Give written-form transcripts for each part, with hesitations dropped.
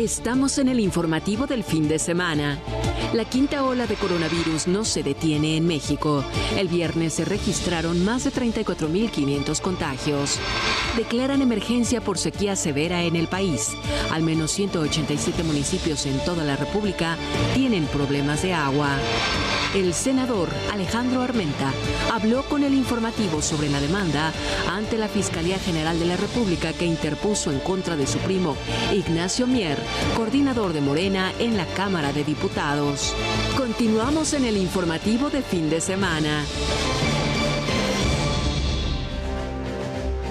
Estamos en el informativo del fin de semana. La quinta ola de coronavirus no se detiene en México. El viernes se registraron más de 34.500 contagios. Declaran emergencia por sequía severa en el país. Al menos 187 municipios en toda la República tienen problemas de agua. El senador Alejandro Armenta habló con el informativo sobre la demanda ante la Fiscalía General de la República que interpuso en contra de su primo Ignacio Mier, coordinador de Morena en la Cámara de Diputados. Continuamos en el informativo de fin de semana.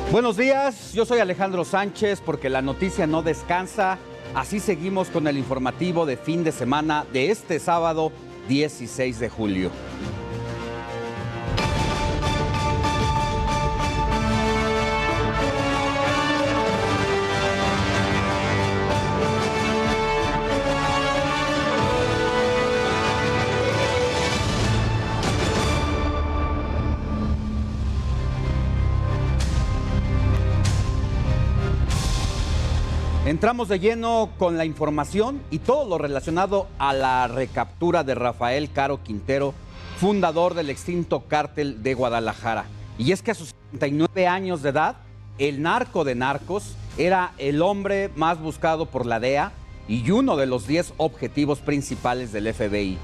Buenos días, yo soy Alejandro Sánchez porque la noticia no descansa. Así seguimos con el informativo de fin de semana de este sábado 16 de julio. Entramos de lleno con la información y todo lo relacionado a la recaptura de Rafael Caro Quintero, fundador del extinto cártel de Guadalajara. Y es que a sus 39 años de edad, el narco de narcos era el hombre más buscado por la DEA y uno de los 10 objetivos principales del FBI.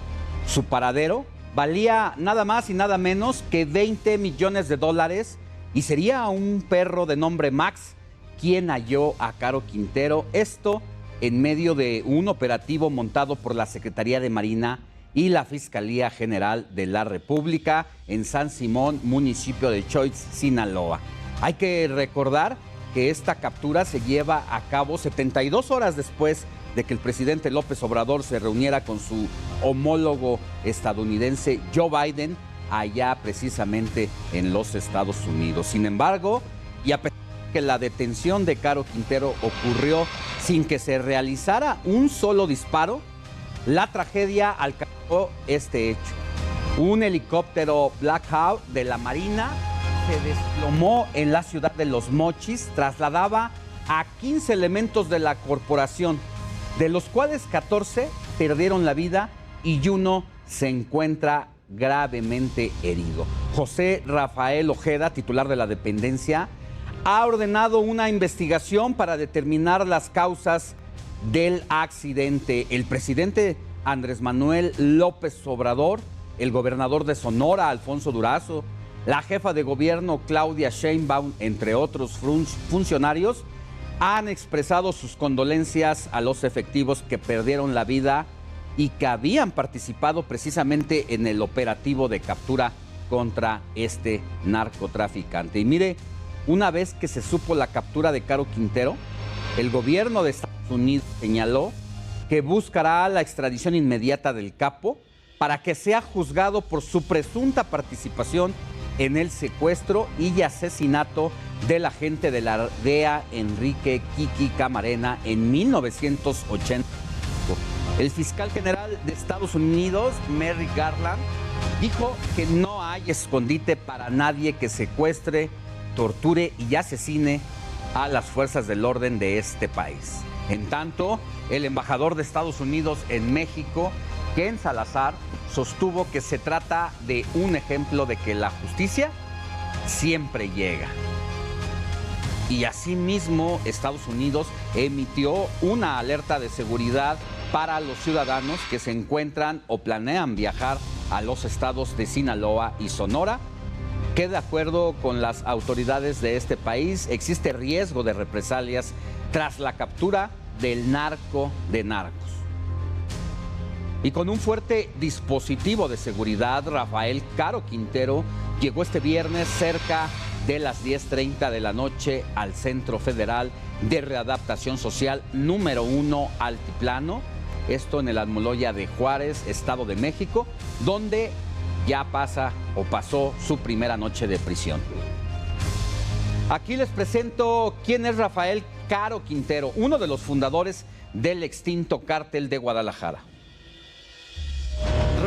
Su paradero valía nada más y nada menos que $20 millones y sería un perro de nombre Max quien halló a Caro Quintero, esto en medio de un operativo montado por la Secretaría de Marina y la Fiscalía General de la República en San Simón, municipio de Choix, Sinaloa. Hay que recordar que esta captura se lleva a cabo 72 horas después de que el presidente López Obrador se reuniera con su homólogo estadounidense Joe Biden allá precisamente en los Estados Unidos. Sin embargo, y a pesar que la detención de Caro Quintero ocurrió sin que se realizara un solo disparo, la tragedia alcanzó este hecho. Un helicóptero Black Hawk de la Marina se desplomó en la ciudad de Los Mochis, trasladaba a 15 elementos de la corporación, de los cuales 14 perdieron la vida y uno se encuentra gravemente herido. José Rafael Ojeda, titular de la dependencia, ha ordenado una investigación para determinar las causas del accidente. El presidente Andrés Manuel López Obrador, el gobernador de Sonora, Alfonso Durazo, la jefa de gobierno, Claudia Sheinbaum, entre otros funcionarios, han expresado sus condolencias a los efectivos que perdieron la vida y que habían participado precisamente en el operativo de captura contra este narcotraficante. Y mire, una vez que se supo la captura de Caro Quintero, el gobierno de Estados Unidos señaló que buscará la extradición inmediata del capo para que sea juzgado por su presunta participación en el secuestro y asesinato del agente de la DEA Enrique Kiki Camarena en 1980. El fiscal general de Estados Unidos, Merrick Garland, dijo que no hay escondite para nadie que secuestre, torture y asesine a las fuerzas del orden de este país. En tanto, el embajador de Estados Unidos en México, Ken Salazar, sostuvo que se trata de un ejemplo de que la justicia siempre llega. Y asimismo, Estados Unidos emitió una alerta de seguridad para los ciudadanos que se encuentran o planean viajar a los estados de Sinaloa y Sonora, que de acuerdo con las autoridades de este país existe riesgo de represalias tras la captura del narco de narcos. Y con un fuerte dispositivo de seguridad, Rafael Caro Quintero llegó este viernes cerca de las 10:30 de la noche al Centro Federal de Readaptación Social número 1 Altiplano, esto en el Almoloya de Juárez, Estado de México, donde ya pasó su primera noche de prisión. Aquí les presento quién es Rafael Caro Quintero, uno de los fundadores del extinto cártel de Guadalajara.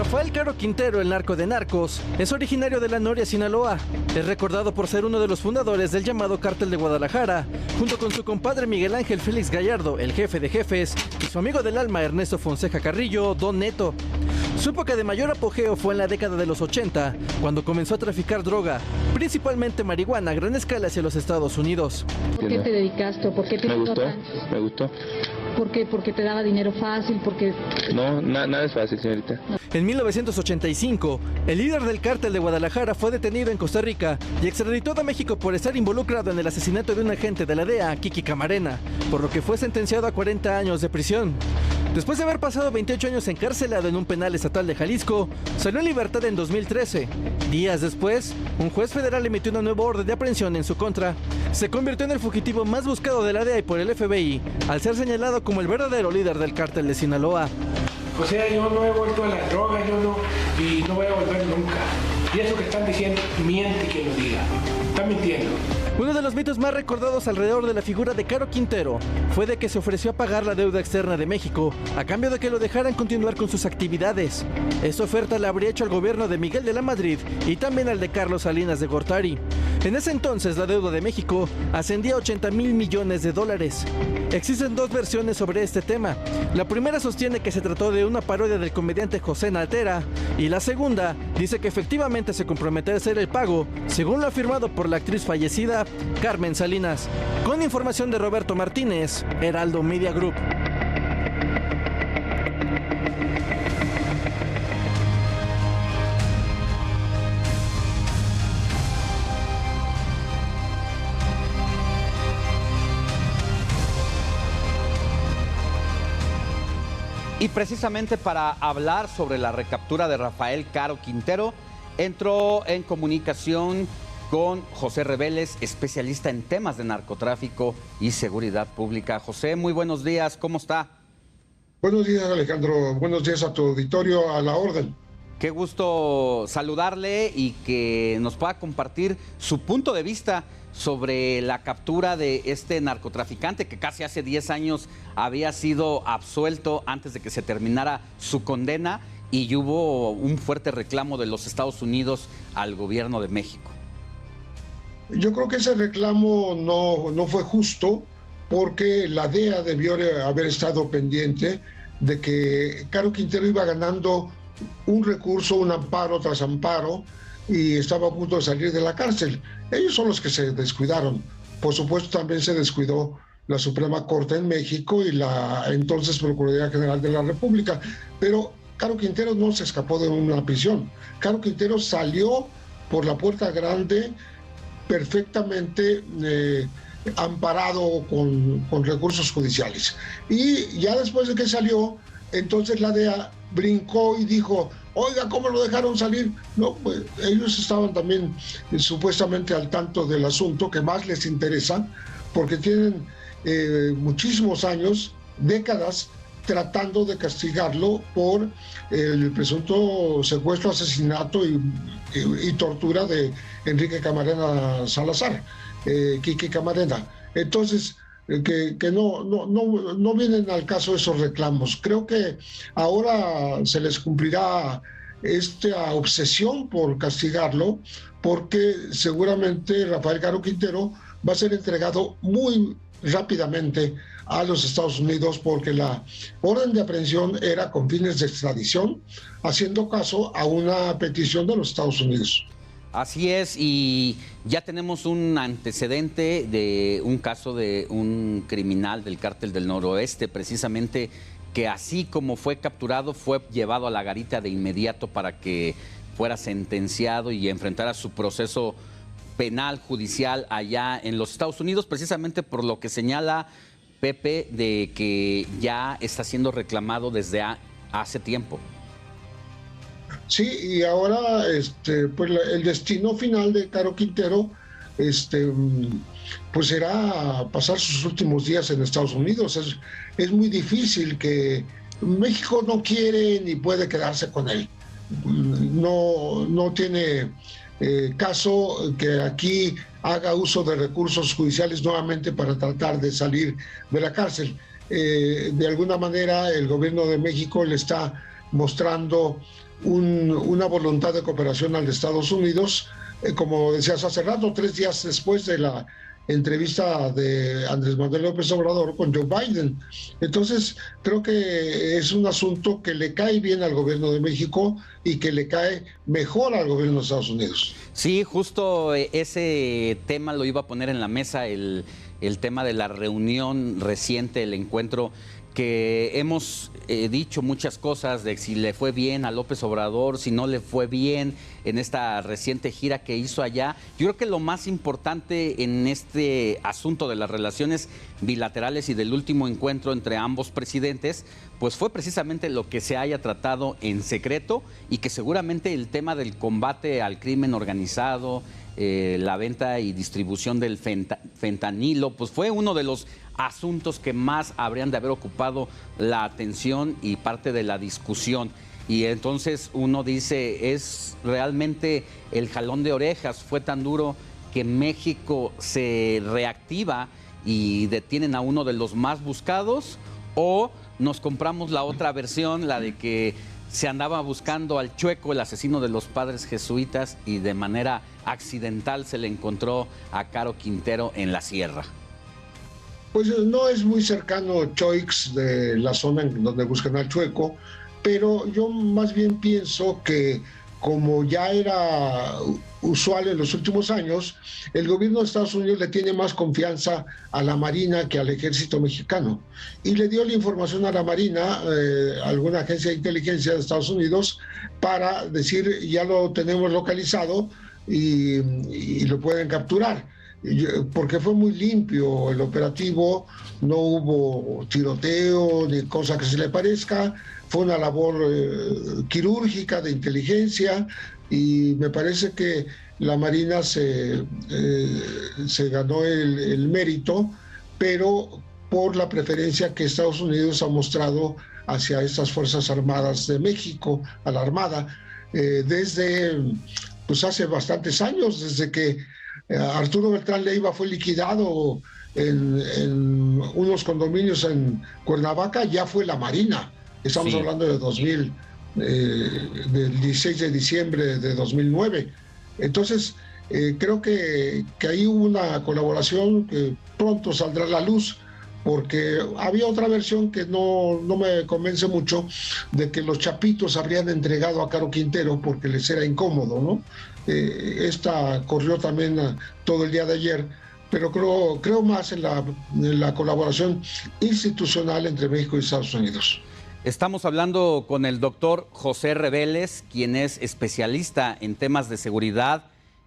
Rafael Caro Quintero, el narco de narcos, es originario de La Noria, Sinaloa. Es recordado por ser uno de los fundadores del llamado Cártel de Guadalajara, junto con su compadre Miguel Ángel Félix Gallardo, el jefe de jefes, y su amigo del alma Ernesto Fonseca Carrillo, Don Neto. Su época de mayor apogeo fue en la década de los 80, cuando comenzó a traficar droga, principalmente marihuana, a gran escala hacia los Estados Unidos. ¿Por qué te dedicaste? ¿Por qué te Me gustó. ¿Por qué? ¿Porque te daba dinero fácil? Porque No, nada es fácil, señorita. En 1985, el líder del cártel de Guadalajara fue detenido en Costa Rica y extraditado a México por estar involucrado en el asesinato de un agente de la DEA, Kiki Camarena, por lo que fue sentenciado a 40 años de prisión. Después de haber pasado 28 años encarcelado en un penal estatal de Jalisco, salió en libertad en 2013. Días después, un juez federal emitió una nueva orden de aprehensión en su contra. Se convirtió en el fugitivo más buscado de la DEA y por el FBI, al ser señalado como el verdadero líder del cártel de Sinaloa. O sea, yo no he vuelto a las drogas, y no voy a volver nunca. Y eso que están diciendo, miente quien lo diga. Están mintiendo. Uno de los mitos más recordados alrededor de la figura de Caro Quintero fue de que se ofreció a pagar la deuda externa de México a cambio de que lo dejaran continuar con sus actividades. Esta oferta la habría hecho al gobierno de Miguel de la Madrid y también al de Carlos Salinas de Gortari. En ese entonces la deuda de México ascendía a $80,000 millones. Existen dos versiones sobre este tema. La primera sostiene que se trató de una parodia del comediante José Natera y la segunda dice que efectivamente se comprometió a hacer el pago, según lo afirmado por la actriz fallecida Carmen Salinas. Con información de Roberto Martínez, Heraldo Media Group. Y precisamente para hablar sobre la recaptura de Rafael Caro Quintero, entró en comunicación con José Reveles, especialista en temas de narcotráfico y seguridad pública. José, muy buenos días, ¿cómo está? Buenos días, Alejandro. Buenos días a tu auditorio, a la orden. Qué gusto saludarle y que nos pueda compartir su punto de vista sobre la captura de este narcotraficante que casi hace 10 años había sido absuelto antes de que se terminara su condena y hubo un fuerte reclamo de los Estados Unidos al gobierno de México. Yo creo que ese reclamo no fue justo porque la DEA debió haber estado pendiente de que Caro Quintero iba ganando un recurso, un amparo tras amparo, y estaba a punto de salir de la cárcel. Ellos son los que se descuidaron. Por supuesto, también se descuidó la Suprema Corte en México y la entonces Procuraduría General de la República. Pero Caro Quintero no se escapó de una prisión. Caro Quintero salió por la puerta grande perfectamente amparado con recursos judiciales. Y ya después de que salió, entonces la DEA brincó y dijo: oiga, ¿cómo lo dejaron salir? No, pues ellos estaban también supuestamente al tanto del asunto, que más les interesa, porque tienen muchísimos años, décadas, tratando de castigarlo por el presunto secuestro, asesinato y tortura de Enrique Camarena Salazar, Kiki Camarena. Entonces, que no vienen al caso esos reclamos. Creo que ahora se les cumplirá esta obsesión por castigarlo, porque seguramente Rafael Caro Quintero va a ser entregado muy rápidamente a los Estados Unidos, porque la orden de aprehensión era con fines de extradición, haciendo caso a una petición de los Estados Unidos. Así es, y ya tenemos un antecedente de un caso de un criminal del Cártel del Noroeste, precisamente, que así como fue capturado, fue llevado a la garita de inmediato para que fuera sentenciado y enfrentara su proceso penal judicial allá en los Estados Unidos, precisamente por lo que señala Pepe de que ya está siendo reclamado desde hace tiempo. Sí, y ahora pues el destino final de Caro Quintero pues será pasar sus últimos días en Estados Unidos. Es muy difícil, que México no quiere ni puede quedarse con él. No tiene caso que aquí haga uso de recursos judiciales nuevamente para tratar de salir de la cárcel. De alguna manera el gobierno de México le está mostrando una voluntad de cooperación al de Estados Unidos, como decías hace rato, 3 días después de la entrevista de Andrés Manuel López Obrador con Joe Biden. Entonces, creo que es un asunto que le cae bien al gobierno de México y que le cae mejor al gobierno de Estados Unidos. Sí, justo ese tema lo iba a poner en la mesa, el tema de la reunión reciente, el encuentro, que hemos dicho muchas cosas de si le fue bien a López Obrador, si no le fue bien en esta reciente gira que hizo allá. Yo creo que lo más importante en este asunto de las relaciones bilaterales y del último encuentro entre ambos presidentes, pues fue precisamente lo que se haya tratado en secreto y que seguramente el tema del combate al crimen organizado, la venta y distribución del fentanilo, pues fue uno de los asuntos que más habrían de haber ocupado la atención y parte de la discusión. Y entonces uno dice, ¿es realmente el jalón de orejas? ¿Fue tan duro que México se reactiva y detienen a uno de los más buscados? ¿O nos compramos la otra versión, la de que se andaba buscando al Chueco, el asesino de los padres jesuitas, y de manera accidental se le encontró a Caro Quintero en la sierra? Pues no es muy cercano Choix de la zona en donde buscan al Chueco, pero yo más bien pienso que, como ya era usual en los últimos años, el gobierno de Estados Unidos le tiene más confianza a la Marina que al ejército mexicano. Y le dio la información a la Marina, alguna agencia de inteligencia de Estados Unidos, para decir, ya lo tenemos localizado y lo pueden capturar. Porque fue muy limpio el operativo, no hubo tiroteo ni cosa que se le parezca, fue una labor quirúrgica de inteligencia, y me parece que la Marina se ganó el mérito, pero por la preferencia que Estados Unidos ha mostrado hacia estas Fuerzas Armadas de México, a la Armada, desde pues hace bastantes años, desde que Arturo Beltrán Leiva fue liquidado en unos condominios en Cuernavaca, ya fue la Marina. Estamos hablando de del 16 de diciembre de 2009. Entonces, creo que ahí hubo una colaboración que pronto saldrá a la luz, porque había otra versión que no me convence mucho, de que los chapitos habrían entregado a Caro Quintero porque les era incómodo, ¿no? Esta corrió también todo el día de ayer, pero creo más en la colaboración institucional entre México y Estados Unidos. Estamos hablando con el doctor José Reveles, quien es especialista en temas de seguridad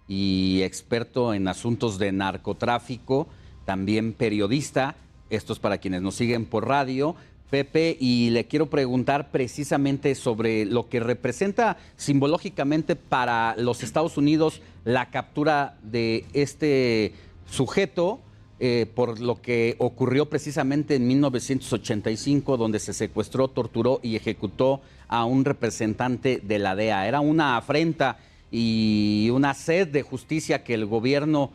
y experto en asuntos de narcotráfico, también periodista. Esto es para quienes nos siguen por radio, Pepe, y le quiero preguntar precisamente sobre lo que representa simbológicamente para los Estados Unidos la captura de este sujeto, por lo que ocurrió precisamente en 1985, donde se secuestró, torturó y ejecutó a un representante de la DEA. Era una afrenta y una sed de justicia que el gobierno,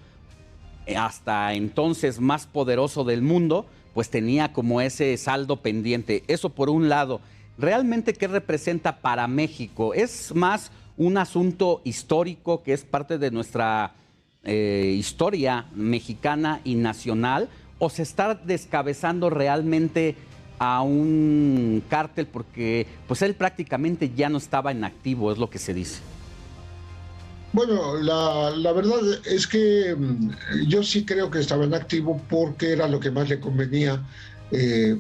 hasta entonces más poderoso del mundo, pues tenía como ese saldo pendiente. Eso por un lado. ¿Realmente qué representa para México? ¿Es más un asunto histórico que es parte de nuestra historia mexicana y nacional? ¿O se está descabezando realmente a un cártel porque pues él prácticamente ya no estaba en activo, es lo que se dice? Bueno, la verdad es que yo sí creo que estaba en activo porque era lo que más le convenía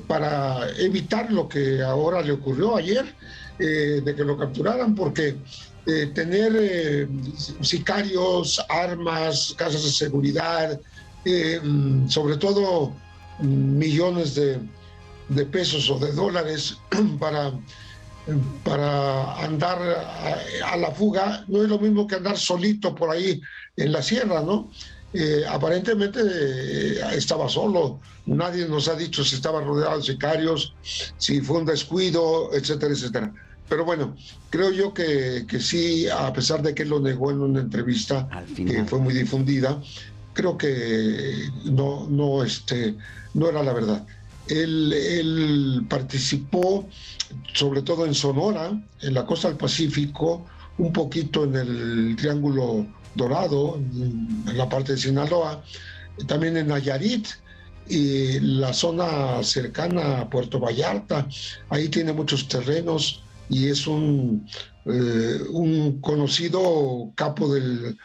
para evitar lo que ahora le ocurrió ayer, de que lo capturaran, porque tener sicarios, armas, casas de seguridad, sobre todo millones de pesos o de dólares para andar a la fuga, no es lo mismo que andar solito por ahí en la sierra, ¿no? Aparentemente estaba solo, nadie nos ha dicho si estaba rodeado de sicarios, si fue un descuido, etcétera, etcétera. Pero bueno, creo yo que sí, a pesar de que él lo negó en una entrevista que fue muy difundida, creo que no era la verdad. Él participó sobre todo en Sonora, en la costa del Pacífico, un poquito en el Triángulo Dorado, en la parte de Sinaloa, también en Nayarit y la zona cercana a Puerto Vallarta. Ahí tiene muchos terrenos y es un conocido capo del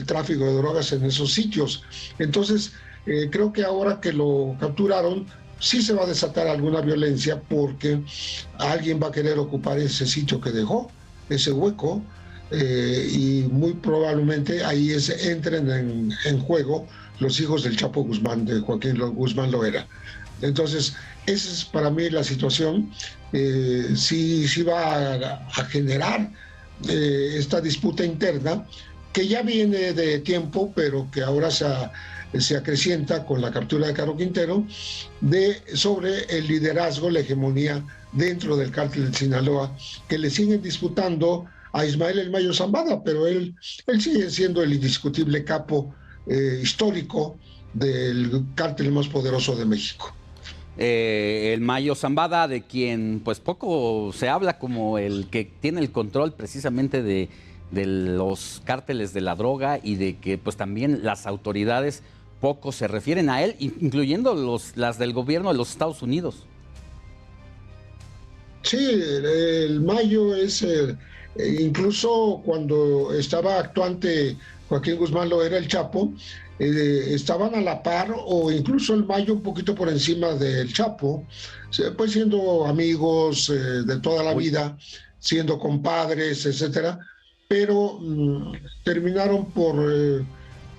tráfico de drogas en esos sitios. Entonces, creo que ahora que lo capturaron, sí se va a desatar alguna violencia porque alguien va a querer ocupar ese sitio que dejó, ese hueco, y muy probablemente ahí entren en juego los hijos del Chapo Guzmán, de Joaquín Guzmán Loera. Entonces, esa es para mí la situación. Sí va a generar esta disputa interna que ya viene de tiempo, pero que ahora se acrecienta con la captura de Caro Quintero, sobre el liderazgo, la hegemonía dentro del cártel de Sinaloa, que le siguen disputando a Ismael El Mayo Zambada, pero él sigue siendo el indiscutible capo histórico del cártel más poderoso de México. El Mayo Zambada, de quien pues poco se habla como el que tiene el control precisamente de los cárteles de la droga, y de que pues también las autoridades poco se refieren a él, incluyendo las del gobierno de los Estados Unidos. Sí, el Mayo es incluso cuando estaba actuante Joaquín Guzmán Loera, el Chapo, estaban a la par, o incluso el Mayo un poquito por encima del Chapo, pues siendo amigos de toda la vida, siendo compadres, etcétera, pero terminaron por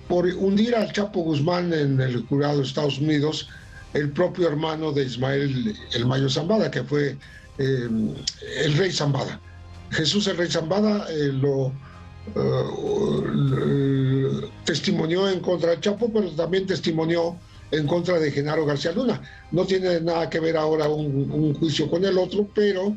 hundir al Chapo Guzmán en el jurado de Estados Unidos, el propio hermano de Ismael El Mayo Zambada, que fue el Rey Zambada. Jesús el Rey Zambada lo testimonió en contra del Chapo, pero también testimonió en contra de Genaro García Luna. No tiene nada que ver ahora un juicio con el otro, pero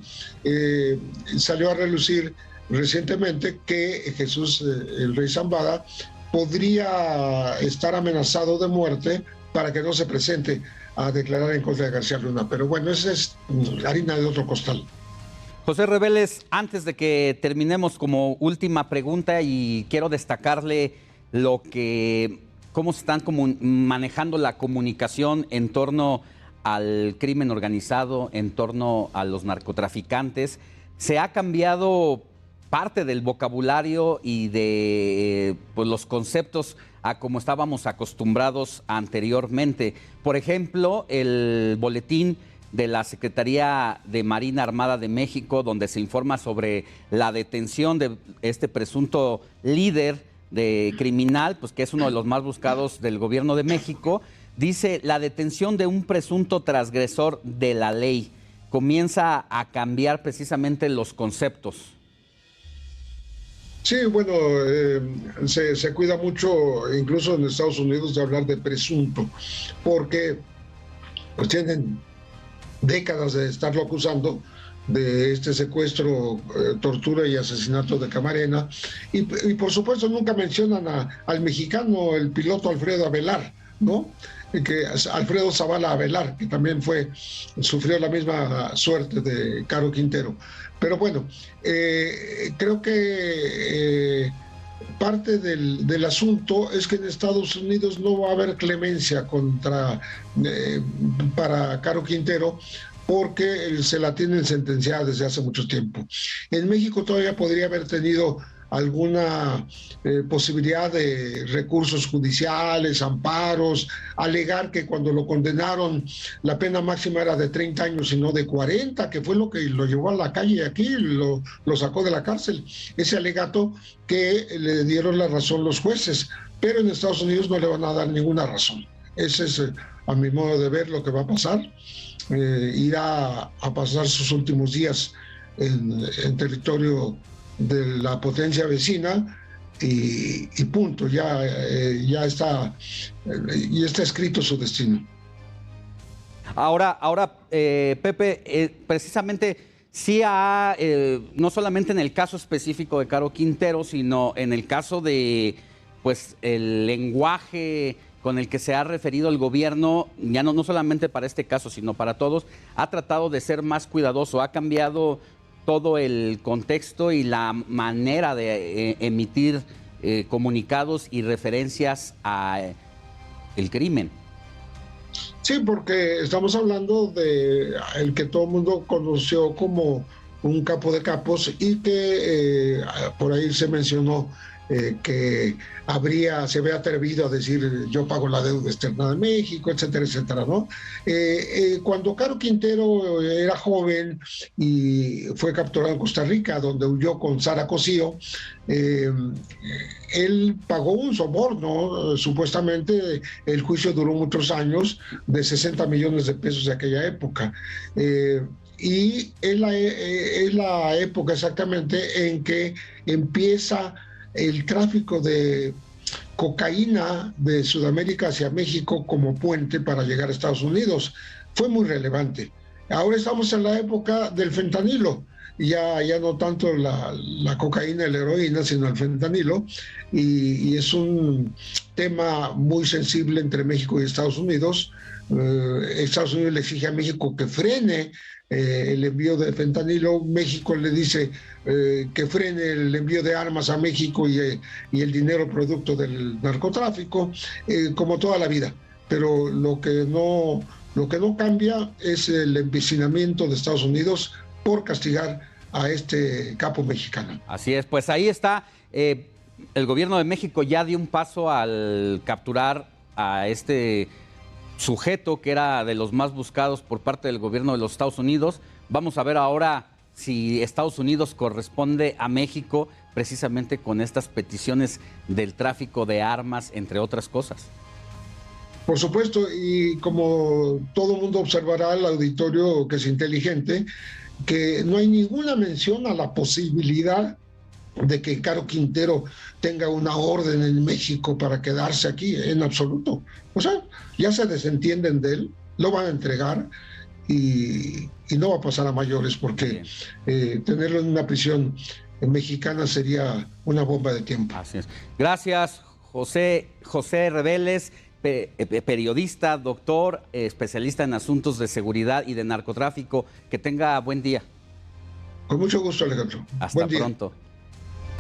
salió a relucir recientemente que Jesús el Rey Zambada podría estar amenazado de muerte para que no se presente a declarar en contra de García Luna. Pero bueno, esa es harina de otro costal. José Reveles, antes de que terminemos, como última pregunta, y quiero destacarle cómo se están manejando la comunicación en torno al crimen organizado, en torno a los narcotraficantes. Se ha cambiado parte del vocabulario y de pues, los conceptos a como estábamos acostumbrados anteriormente. Por ejemplo, el boletín de la Secretaría de Marina Armada de México, donde se informa sobre la detención de este presunto líder criminal, pues que es uno de los más buscados del gobierno de México, dice: la detención de un presunto transgresor de la ley. Comienza a cambiar precisamente los conceptos. Sí, bueno, se cuida mucho, incluso en Estados Unidos, de hablar de presunto, porque pues tienen décadas de estarlo acusando de este secuestro, tortura y asesinato de Camarena, y por supuesto nunca mencionan al mexicano, el piloto Alfredo Avelar, ¿no? Que Alfredo Zavala Avelar, que también sufrió la misma suerte de Caro Quintero. Pero bueno, creo que parte del asunto es que en Estados Unidos no va a haber clemencia para Caro Quintero, porque se la tienen sentenciada desde hace mucho tiempo. En México todavía podría haber tenido alguna posibilidad de recursos judiciales, amparos, alegar que cuando lo condenaron la pena máxima era de 30 años y no de 40, que fue lo que lo llevó a la calle aquí, lo sacó de la cárcel. Ese alegato que le dieron la razón los jueces, pero en Estados Unidos no le van a dar ninguna razón. Ese es, a mi modo de ver, lo que va a pasar. Irá a pasar sus últimos días en territorio de la potencia vecina y punto, ya está escrito su destino. Ahora Pepe, precisamente sí no solamente en el caso específico de Caro Quintero, sino en el caso de pues el lenguaje con el que se ha referido el gobierno, ya no solamente para este caso, sino para todos, ha tratado de ser más cuidadoso, ha cambiado todo el contexto y la manera de emitir comunicados y referencias a el crimen. Sí, porque estamos hablando de el que todo el mundo conoció como un capo de capos y que por ahí se mencionó que se había atrevido a decir yo pago la deuda externa de México, etcétera, etcétera, ¿no? Cuando Caro Quintero era joven y fue capturado en Costa Rica, donde huyó con Sara Cosío, él pagó un soborno, supuestamente el juicio duró muchos años, de 60 millones de pesos de aquella época. Y es la época exactamente en que empieza el tráfico de cocaína de Sudamérica hacia México como puente para llegar a Estados Unidos. Fue muy relevante. Ahora estamos en la época del fentanilo, ya no tanto la cocaína y la heroína, sino el fentanilo, y es un tema muy sensible entre México y Estados Unidos. Estados Unidos le exige a México que frene el envío de fentanilo. México le dice que frene el envío de armas a México y el dinero producto del narcotráfico, como toda la vida. Pero lo que no cambia es el empecinamiento de Estados Unidos por castigar a este capo mexicano. Así es, pues ahí está. El gobierno de México ya dio un paso al capturar a este sujeto que era de los más buscados por parte del gobierno de los Estados Unidos. Vamos a ver ahora si Estados Unidos corresponde a México precisamente con estas peticiones del tráfico de armas, entre otras cosas. Por supuesto, y como todo mundo observará, el auditorio que es inteligente, que no hay ninguna mención a la posibilidad de que Caro Quintero tenga una orden en México para quedarse aquí, en absoluto. O sea, ya se desentienden de él, lo van a entregar y no va a pasar a mayores, porque tenerlo en una prisión mexicana sería una bomba de tiempo. Así es. Gracias, José Reveles, periodista, doctor, especialista en asuntos de seguridad y de narcotráfico. Que tenga buen día. Con mucho gusto, Alejandro. Hasta pronto.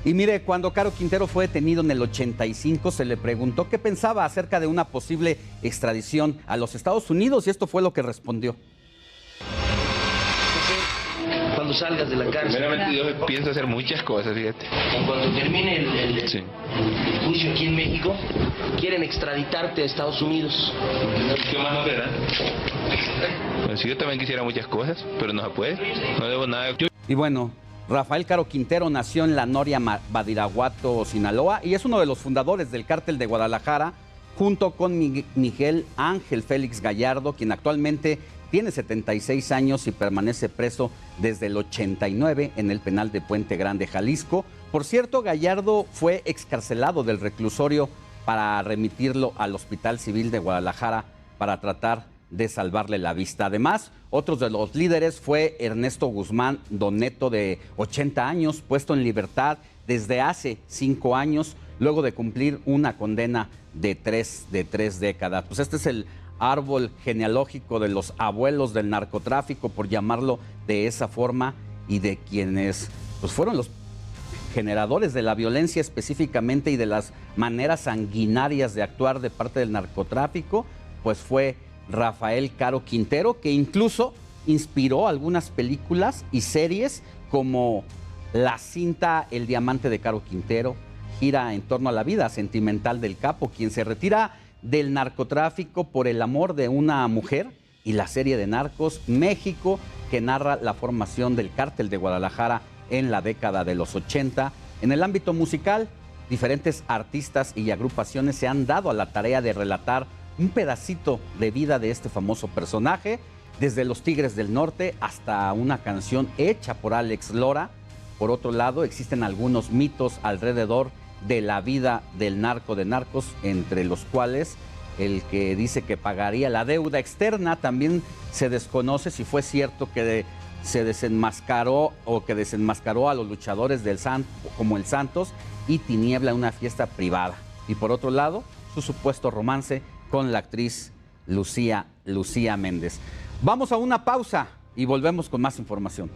Y mire, cuando Caro Quintero fue detenido en el 85, se le preguntó qué pensaba acerca de una posible extradición a los Estados Unidos, y esto fue lo que respondió. Cuando salgas de la cárcel. Primeramente yo pienso hacer muchas cosas, fíjate. Cuando termine el juicio aquí en México, quieren extraditarte a Estados Unidos. ¿Qué más nos verán? Pues sí, yo también quisiera muchas cosas, pero no se puede. No debo nada. Y bueno, Rafael Caro Quintero nació en La Noria, Badiraguato, Sinaloa, y es uno de los fundadores del Cártel de Guadalajara, junto con Miguel Ángel Félix Gallardo, quien actualmente tiene 76 años y permanece preso desde el 89 en el penal de Puente Grande, Jalisco. Por cierto, Gallardo fue excarcelado del reclusorio para remitirlo al Hospital Civil de Guadalajara para tratar de salvarle la vista. Además, otros de los líderes fue Ernesto Guzmán Doneto, de 80 años, puesto en libertad desde hace 5 años, luego de cumplir una condena de tres décadas. Pues este es el árbol genealógico de los abuelos del narcotráfico, por llamarlo de esa forma, y de quienes pues fueron los generadores de la violencia específicamente y de las maneras sanguinarias de actuar de parte del narcotráfico, pues fue Rafael Caro Quintero, que incluso inspiró algunas películas y series como la cinta El Diamante de Caro Quintero, gira en torno a la vida sentimental del capo, quien se retira del narcotráfico por el amor de una mujer, y la serie de Narcos México, que narra la formación del Cártel de Guadalajara en la década de los 80. En el ámbito musical, diferentes artistas y agrupaciones se han dado a la tarea de relatar un pedacito de vida de este famoso personaje, desde Los Tigres del Norte hasta una canción hecha por Alex Lora. Por otro lado, existen algunos mitos alrededor de la vida del narco de narcos, entre los cuales el que dice que pagaría la deuda externa. También se desconoce si fue cierto que se desenmascaró a los luchadores del como el Santos y Tiniebla en una fiesta privada. Y por otro lado, su supuesto romance con la actriz Lucía Méndez. Vamos a una pausa y volvemos con más información.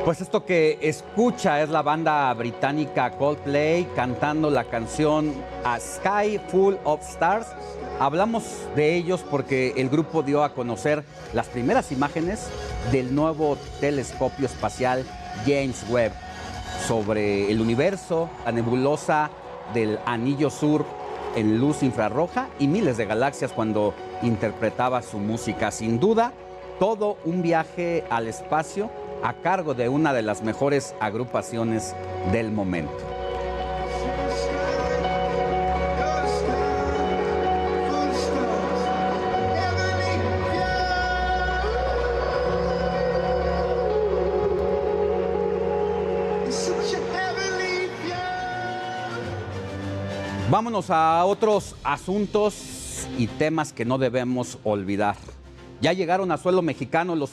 Pues esto que escucha es la banda británica Coldplay cantando la canción A Sky Full of Stars. Hablamos de ellos porque el grupo dio a conocer las primeras imágenes del nuevo telescopio espacial James Webb sobre el universo, la nebulosa del Anillo Sur en luz infrarroja y miles de galaxias cuando interpretaba su música. Sin duda, todo un viaje al espacio a cargo de una de las mejores agrupaciones del momento. Vámonos a otros asuntos y temas que no debemos olvidar. Ya llegaron a suelo mexicano los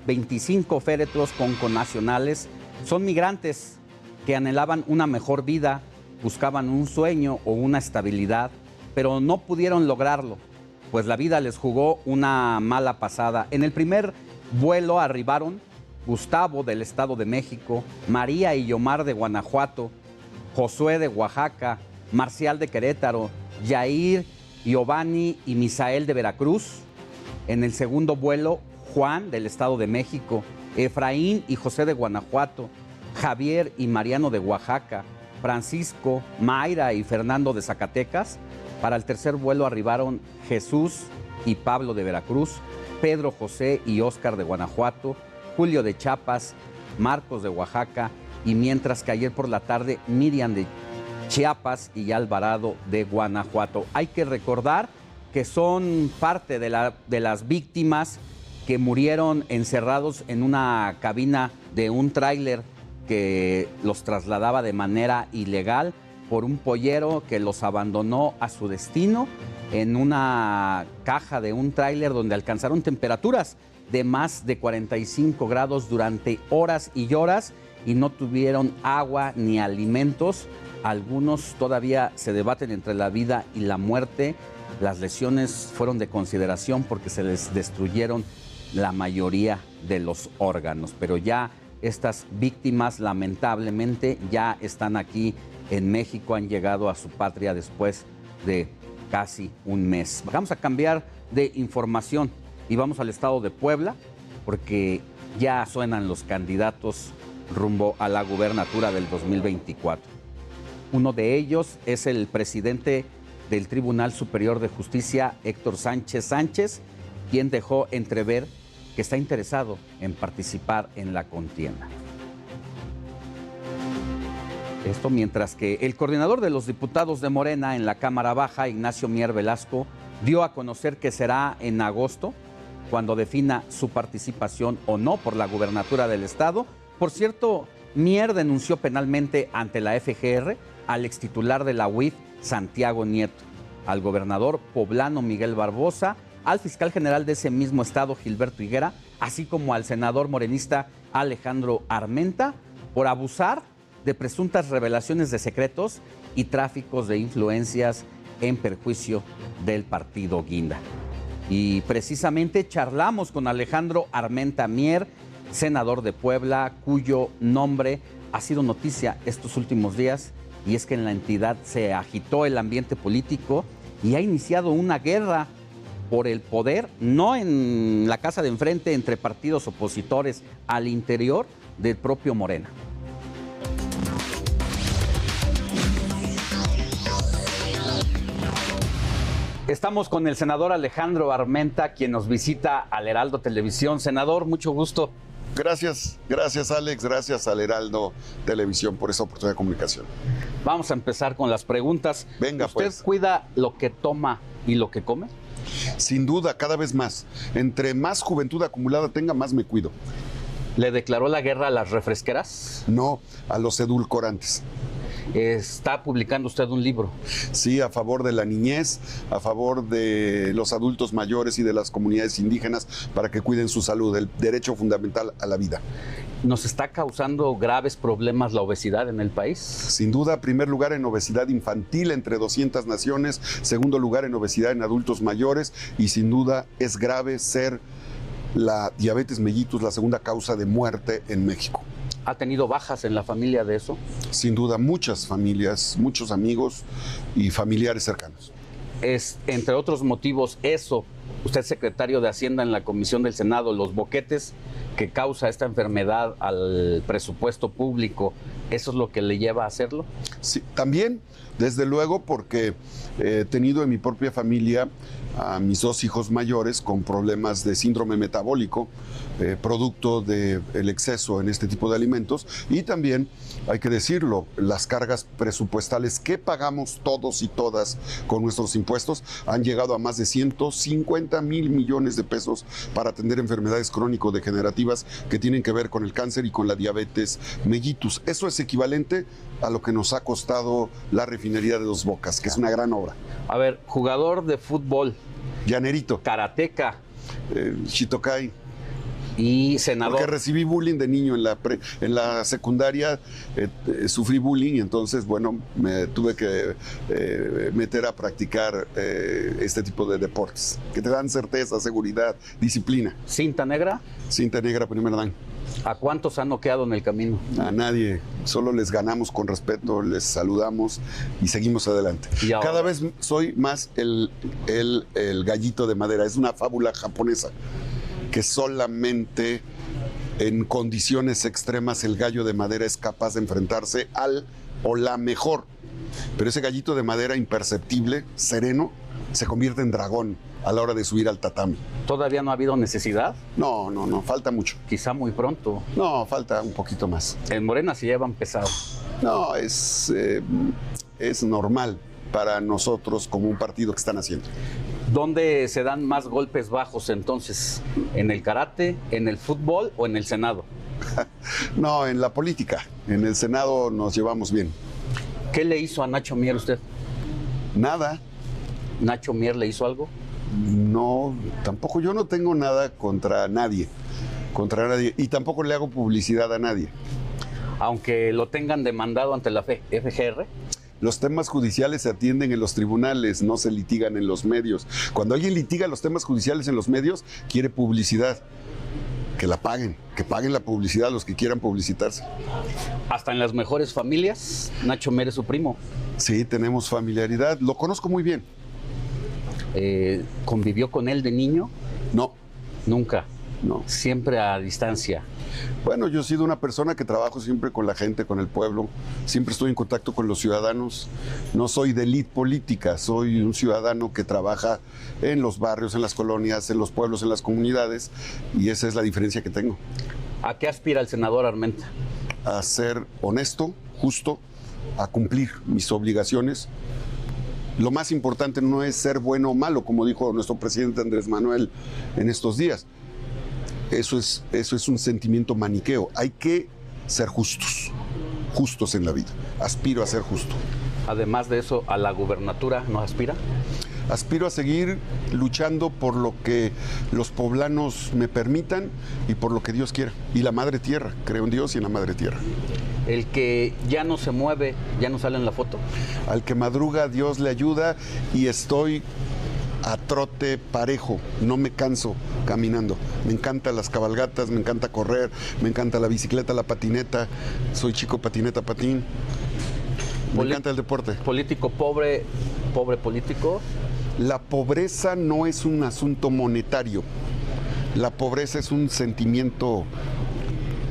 25 féretros con connacionales. Son migrantes que anhelaban una mejor vida, buscaban un sueño o una estabilidad, pero no pudieron lograrlo, pues la vida les jugó una mala pasada. En el primer vuelo arribaron Gustavo del Estado de México, María y Yomar de Guanajuato, Josué de Oaxaca, Marcial de Querétaro, Yair, Giovanni y Misael de Veracruz. En el segundo vuelo, Juan del Estado de México, Efraín y José de Guanajuato, Javier y Mariano de Oaxaca, Francisco, Mayra y Fernando de Zacatecas. Para el tercer vuelo arribaron Jesús y Pablo de Veracruz, Pedro, José y Óscar de Guanajuato, Julio de Chiapas, Marcos de Oaxaca y mientras que ayer por la tarde Miriam de Chiapas y Alvarado de Guanajuato. Hay que recordar que son parte de las víctimas que murieron encerrados en una cabina de un tráiler que los trasladaba de manera ilegal por un pollero que los abandonó a su destino en una caja de un tráiler donde alcanzaron temperaturas de más de 45 grados durante horas y horas y no tuvieron agua ni alimentos. Algunos todavía se debaten entre la vida y la muerte. Las lesiones fueron de consideración porque se les destruyeron la mayoría de los órganos, pero ya estas víctimas lamentablemente ya están aquí en México, han llegado a su patria después de casi un mes. Vamos a cambiar de información y vamos al estado de Puebla porque ya suenan los candidatos rumbo a la gubernatura del 2024. Uno de ellos es el presidente del Tribunal Superior de Justicia, Héctor Sánchez, quien dejó entrever que está interesado en participar en la contienda. Esto mientras que el coordinador de los diputados de Morena en la Cámara Baja, Ignacio Mier Velasco, dio a conocer que será en agosto cuando defina su participación o no por la gubernatura del estado. Por cierto, Mier denunció penalmente ante la FGR al extitular de la UIF, Santiago Nieto, al gobernador poblano Miguel Barbosa, al fiscal general de ese mismo estado, Gilberto Higuera, así como al senador morenista Alejandro Armenta, por abusar de presuntas revelaciones de secretos y tráficos de influencias en perjuicio del partido Guinda. Y precisamente charlamos con Alejandro Armenta Mier, senador de Puebla, cuyo nombre ha sido noticia estos últimos días, y es que en la entidad se agitó el ambiente político y ha iniciado una guerra por el poder, no en la casa de enfrente entre partidos opositores, al interior del propio Morena. Estamos con el senador Alejandro Armenta, quien nos visita al Heraldo Televisión. Senador, mucho gusto. Gracias Alex, gracias al Heraldo Televisión por esa oportunidad de comunicación. Vamos a empezar con las preguntas. Venga, ¿Usted pues. cuida lo que toma y lo que come? Sin duda, cada vez más. Entre más juventud acumulada tenga, más me cuido. ¿Le declaró la guerra a las refresqueras? No, a los edulcorantes. Está publicando usted un libro. Sí, a favor de la niñez, a favor de los adultos mayores y de las comunidades indígenas para que cuiden su salud, el derecho fundamental a la vida. ¿Nos está causando graves problemas la obesidad en el país? Sin duda, primer lugar en obesidad infantil entre 200 naciones, segundo lugar en obesidad en adultos mayores y sin duda es grave ser la diabetes mellitus la segunda causa de muerte en México. ¿Ha tenido bajas en la familia de eso? Sin duda, muchas familias, muchos amigos y familiares cercanos. Es, entre otros motivos, eso, usted secretario de Hacienda en la Comisión del Senado, los boquetes que causa esta enfermedad al presupuesto público, ¿eso es lo que le lleva a hacerlo? Sí, también, desde luego, porque he tenido en mi propia familia a mis 2 hijos mayores con problemas de síndrome metabólico, producto del exceso en este tipo de alimentos, y también, hay que decirlo, las cargas presupuestales que pagamos todos y todas con nuestros impuestos han llegado a más de 150,000 millones de pesos para atender enfermedades crónico-degenerativas que tienen que ver con el cáncer y con la diabetes mellitus. Eso es equivalente a lo que nos ha costado la refinería de Dos Bocas, que es una gran obra. A ver, jugador de fútbol. Llanerito. Karateca. Shitokai. Y senador. Porque recibí bullying de niño en la secundaria, sufrí bullying y entonces, bueno, me tuve que meter a practicar este tipo de deportes, que te dan certeza, seguridad, disciplina. ¿Cinta negra? Cinta negra, primer dan. ¿A cuántos han noqueado en el camino? A nadie, solo les ganamos con respeto, les saludamos y seguimos adelante. ¿Y ahora? Cada vez soy más el gallito de madera, es una fábula japonesa que solamente en condiciones extremas el gallo de madera es capaz de enfrentarse al o la mejor. Pero ese gallito de madera imperceptible, sereno, se convierte en dragón a la hora de subir al tatami. ¿Todavía no ha habido necesidad? No, falta mucho. Quizá muy pronto. No, falta un poquito más. En Morena se llevan pesado. No, es normal para nosotros como un partido que están haciendo. ¿Dónde se dan más golpes bajos entonces? ¿En el karate, en el fútbol o en el Senado? No, en la política. En el Senado nos llevamos bien. ¿Qué le hizo a Nacho Mier usted? Nada. ¿Nacho Mier le hizo algo? No, tampoco. Yo no tengo nada contra nadie. Y tampoco le hago publicidad a nadie. Aunque lo tengan demandado ante la FGR. Los temas judiciales se atienden en los tribunales, no se litigan en los medios. Cuando alguien litiga los temas judiciales en los medios, quiere publicidad. Que la paguen, que paguen la publicidad los que quieran publicitarse. Hasta en las mejores familias, Nacho Mier es su primo. Sí, tenemos familiaridad. Lo conozco muy bien. ¿Convivió con él de niño? No. Nunca. No. Siempre a distancia. Bueno, yo he sido una persona que trabajo siempre con la gente, con el pueblo. Siempre estoy en contacto con los ciudadanos. No soy de élite política, soy un ciudadano que trabaja en los barrios, en las colonias, en los pueblos, en las comunidades. Y esa es la diferencia que tengo. ¿A qué aspira el senador Armenta? A ser honesto, justo, a cumplir mis obligaciones. Lo más importante no es ser bueno o malo, como dijo nuestro presidente Andrés Manuel en estos días. Eso es un sentimiento maniqueo. Hay que ser justos en la vida. Aspiro a ser justo. Además de eso, ¿a la gubernatura no aspira? Aspiro a seguir luchando por lo que los poblanos me permitan y por lo que Dios quiera. Y la Madre Tierra, creo en Dios y en la Madre Tierra. El que ya no se mueve, ya no sale en la foto. Al que madruga, Dios le ayuda y estoy a trote parejo, no me canso caminando. Me encantan las cabalgatas, me encanta correr, me encanta la bicicleta, la patineta. Soy chico patineta, patín. Me encanta el deporte. ¿Político pobre, pobre político? La pobreza no es un asunto monetario. La pobreza es un sentimiento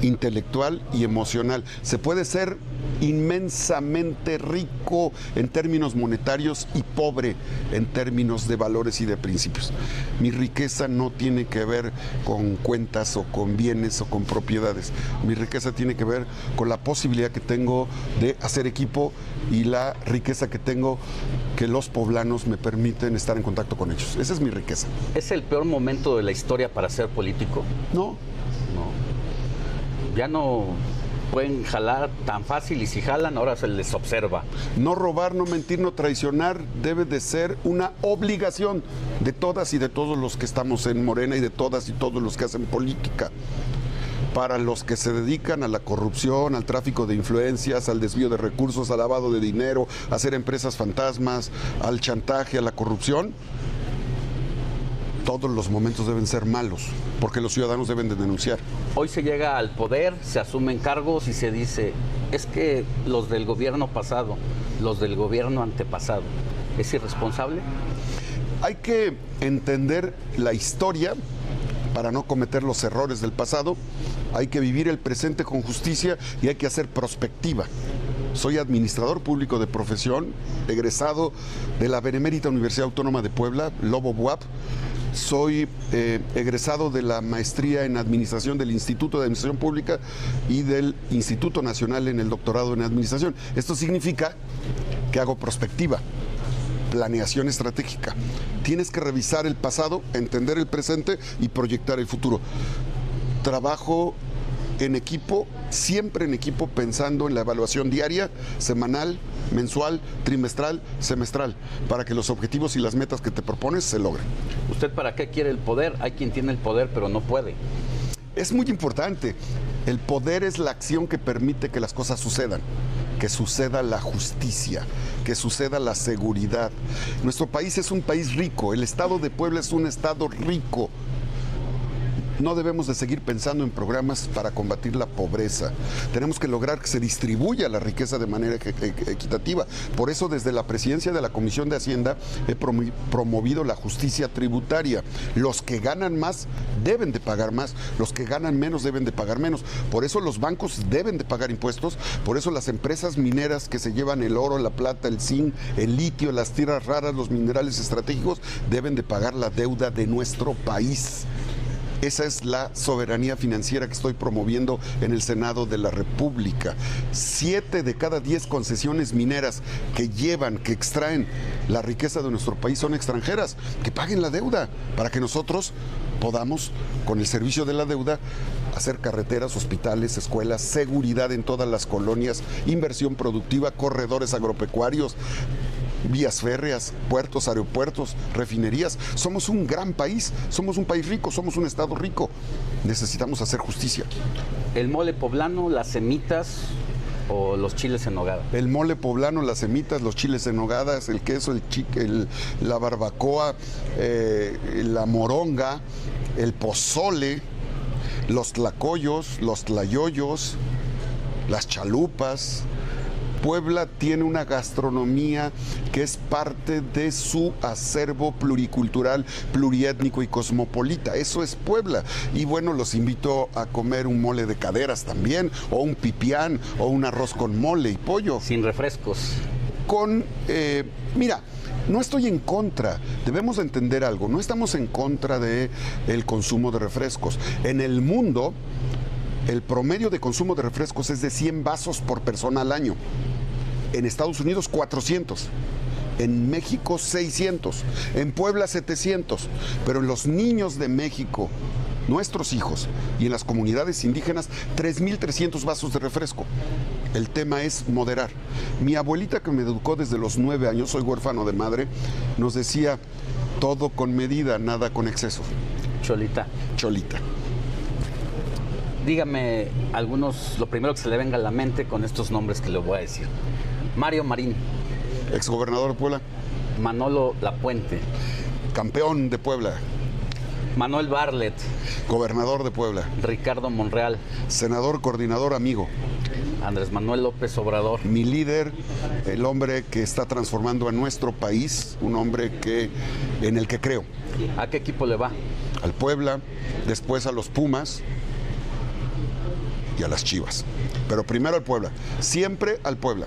intelectual y emocional. Se puede ser inmensamente rico en términos monetarios y pobre en términos de valores y de principios. Mi riqueza no tiene que ver con cuentas o con bienes o con propiedades. Mi riqueza tiene que ver con la posibilidad que tengo de hacer equipo y la riqueza que tengo que los poblanos me permiten estar en contacto con ellos. Esa es mi riqueza. ¿Es el peor momento de la historia para ser político? No. Ya no pueden jalar tan fácil y si jalan ahora se les observa. No robar, no mentir, no traicionar debe de ser una obligación de todas y de todos los que estamos en Morena y de todas y todos los que hacen política. Para los que se dedican a la corrupción, al tráfico de influencias, al desvío de recursos, al lavado de dinero, a hacer empresas fantasmas, al chantaje, a la corrupción, todos los momentos deben ser malos, porque los ciudadanos deben de denunciar. Hoy se llega al poder, se asumen cargos y se dice, es que los del gobierno pasado, los del gobierno antepasado, ¿es irresponsable? Hay que entender la historia para no cometer los errores del pasado, hay que vivir el presente con justicia y hay que hacer prospectiva. Soy administrador público de profesión, egresado de la Benemérita Universidad Autónoma de Puebla, Lobo Buap. Soy egresado de la maestría en Administración del Instituto de Administración Pública y del Instituto Nacional en el doctorado en Administración. Esto significa que hago prospectiva, planeación estratégica. Tienes que revisar el pasado, entender el presente y proyectar el futuro. Trabajo en equipo, siempre en equipo, pensando en la evaluación diaria, semanal, mensual, trimestral, semestral, para que los objetivos y las metas que te propones se logren. ¿Usted para qué quiere el poder? Hay quien tiene el poder pero no puede. Es muy importante. El poder es la acción que permite que las cosas sucedan, que suceda la justicia, que suceda la seguridad. Nuestro país es un país rico, el estado de Puebla es un estado rico. No debemos de seguir pensando en programas para combatir la pobreza. Tenemos que lograr que se distribuya la riqueza de manera equitativa. Por eso, desde la presidencia de la Comisión de Hacienda, he promovido la justicia tributaria. Los que ganan más deben de pagar más, los que ganan menos deben de pagar menos. Por eso los bancos deben de pagar impuestos, por eso las empresas mineras que se llevan el oro, la plata, el zinc, el litio, las tierras raras, los minerales estratégicos, deben de pagar la deuda de nuestro país. Esa es la soberanía financiera que estoy promoviendo en el Senado de la República. 7 de cada 10 concesiones mineras que extraen la riqueza de nuestro país son extranjeras. Que paguen la deuda para que nosotros podamos, con el servicio de la deuda, hacer carreteras, hospitales, escuelas, seguridad en todas las colonias, inversión productiva, corredores agropecuarios, vías férreas, puertos, aeropuertos, refinerías. Somos un gran país, somos un país rico, somos un estado rico. Necesitamos hacer justicia. ¿El mole poblano, las semitas o los chiles en nogada? El mole poblano, las semitas, los chiles en nogadas, el queso, la barbacoa, la moronga, el pozole, los tlacoyos, los tlayoyos, las chalupas. Puebla tiene una gastronomía que es parte de su acervo pluricultural, pluriétnico y cosmopolita. Eso es Puebla. Y bueno, los invito a comer un mole de caderas también, o un pipián, o un arroz con mole y pollo. Sin refrescos. Mira, no estoy en contra, debemos entender algo, no estamos en contra del consumo de refrescos. En el mundo, el promedio de consumo de refrescos es de 100 vasos por persona al año. En Estados Unidos, 400. En México, 600. En Puebla, 700. Pero en los niños de México, nuestros hijos, y en las comunidades indígenas, 3.300 vasos de refresco. El tema es moderar. Mi abuelita, que me educó desde los 9 años, soy huérfano de madre, nos decía, todo con medida, nada con exceso. Cholita. Cholita. Dígame lo primero que se le venga a la mente con estos nombres que le voy a decir. Mario Marín. Exgobernador de Puebla. Manolo Lapuente. Campeón de Puebla. Manuel Bartlett. Gobernador de Puebla. Ricardo Monreal. Senador, coordinador, amigo. Andrés Manuel López Obrador. Mi líder, el hombre que está transformando a nuestro país, un hombre en el que creo. ¿A qué equipo le va? Al Puebla, después a los Pumas y a las Chivas. Pero primero al Puebla, siempre al Puebla.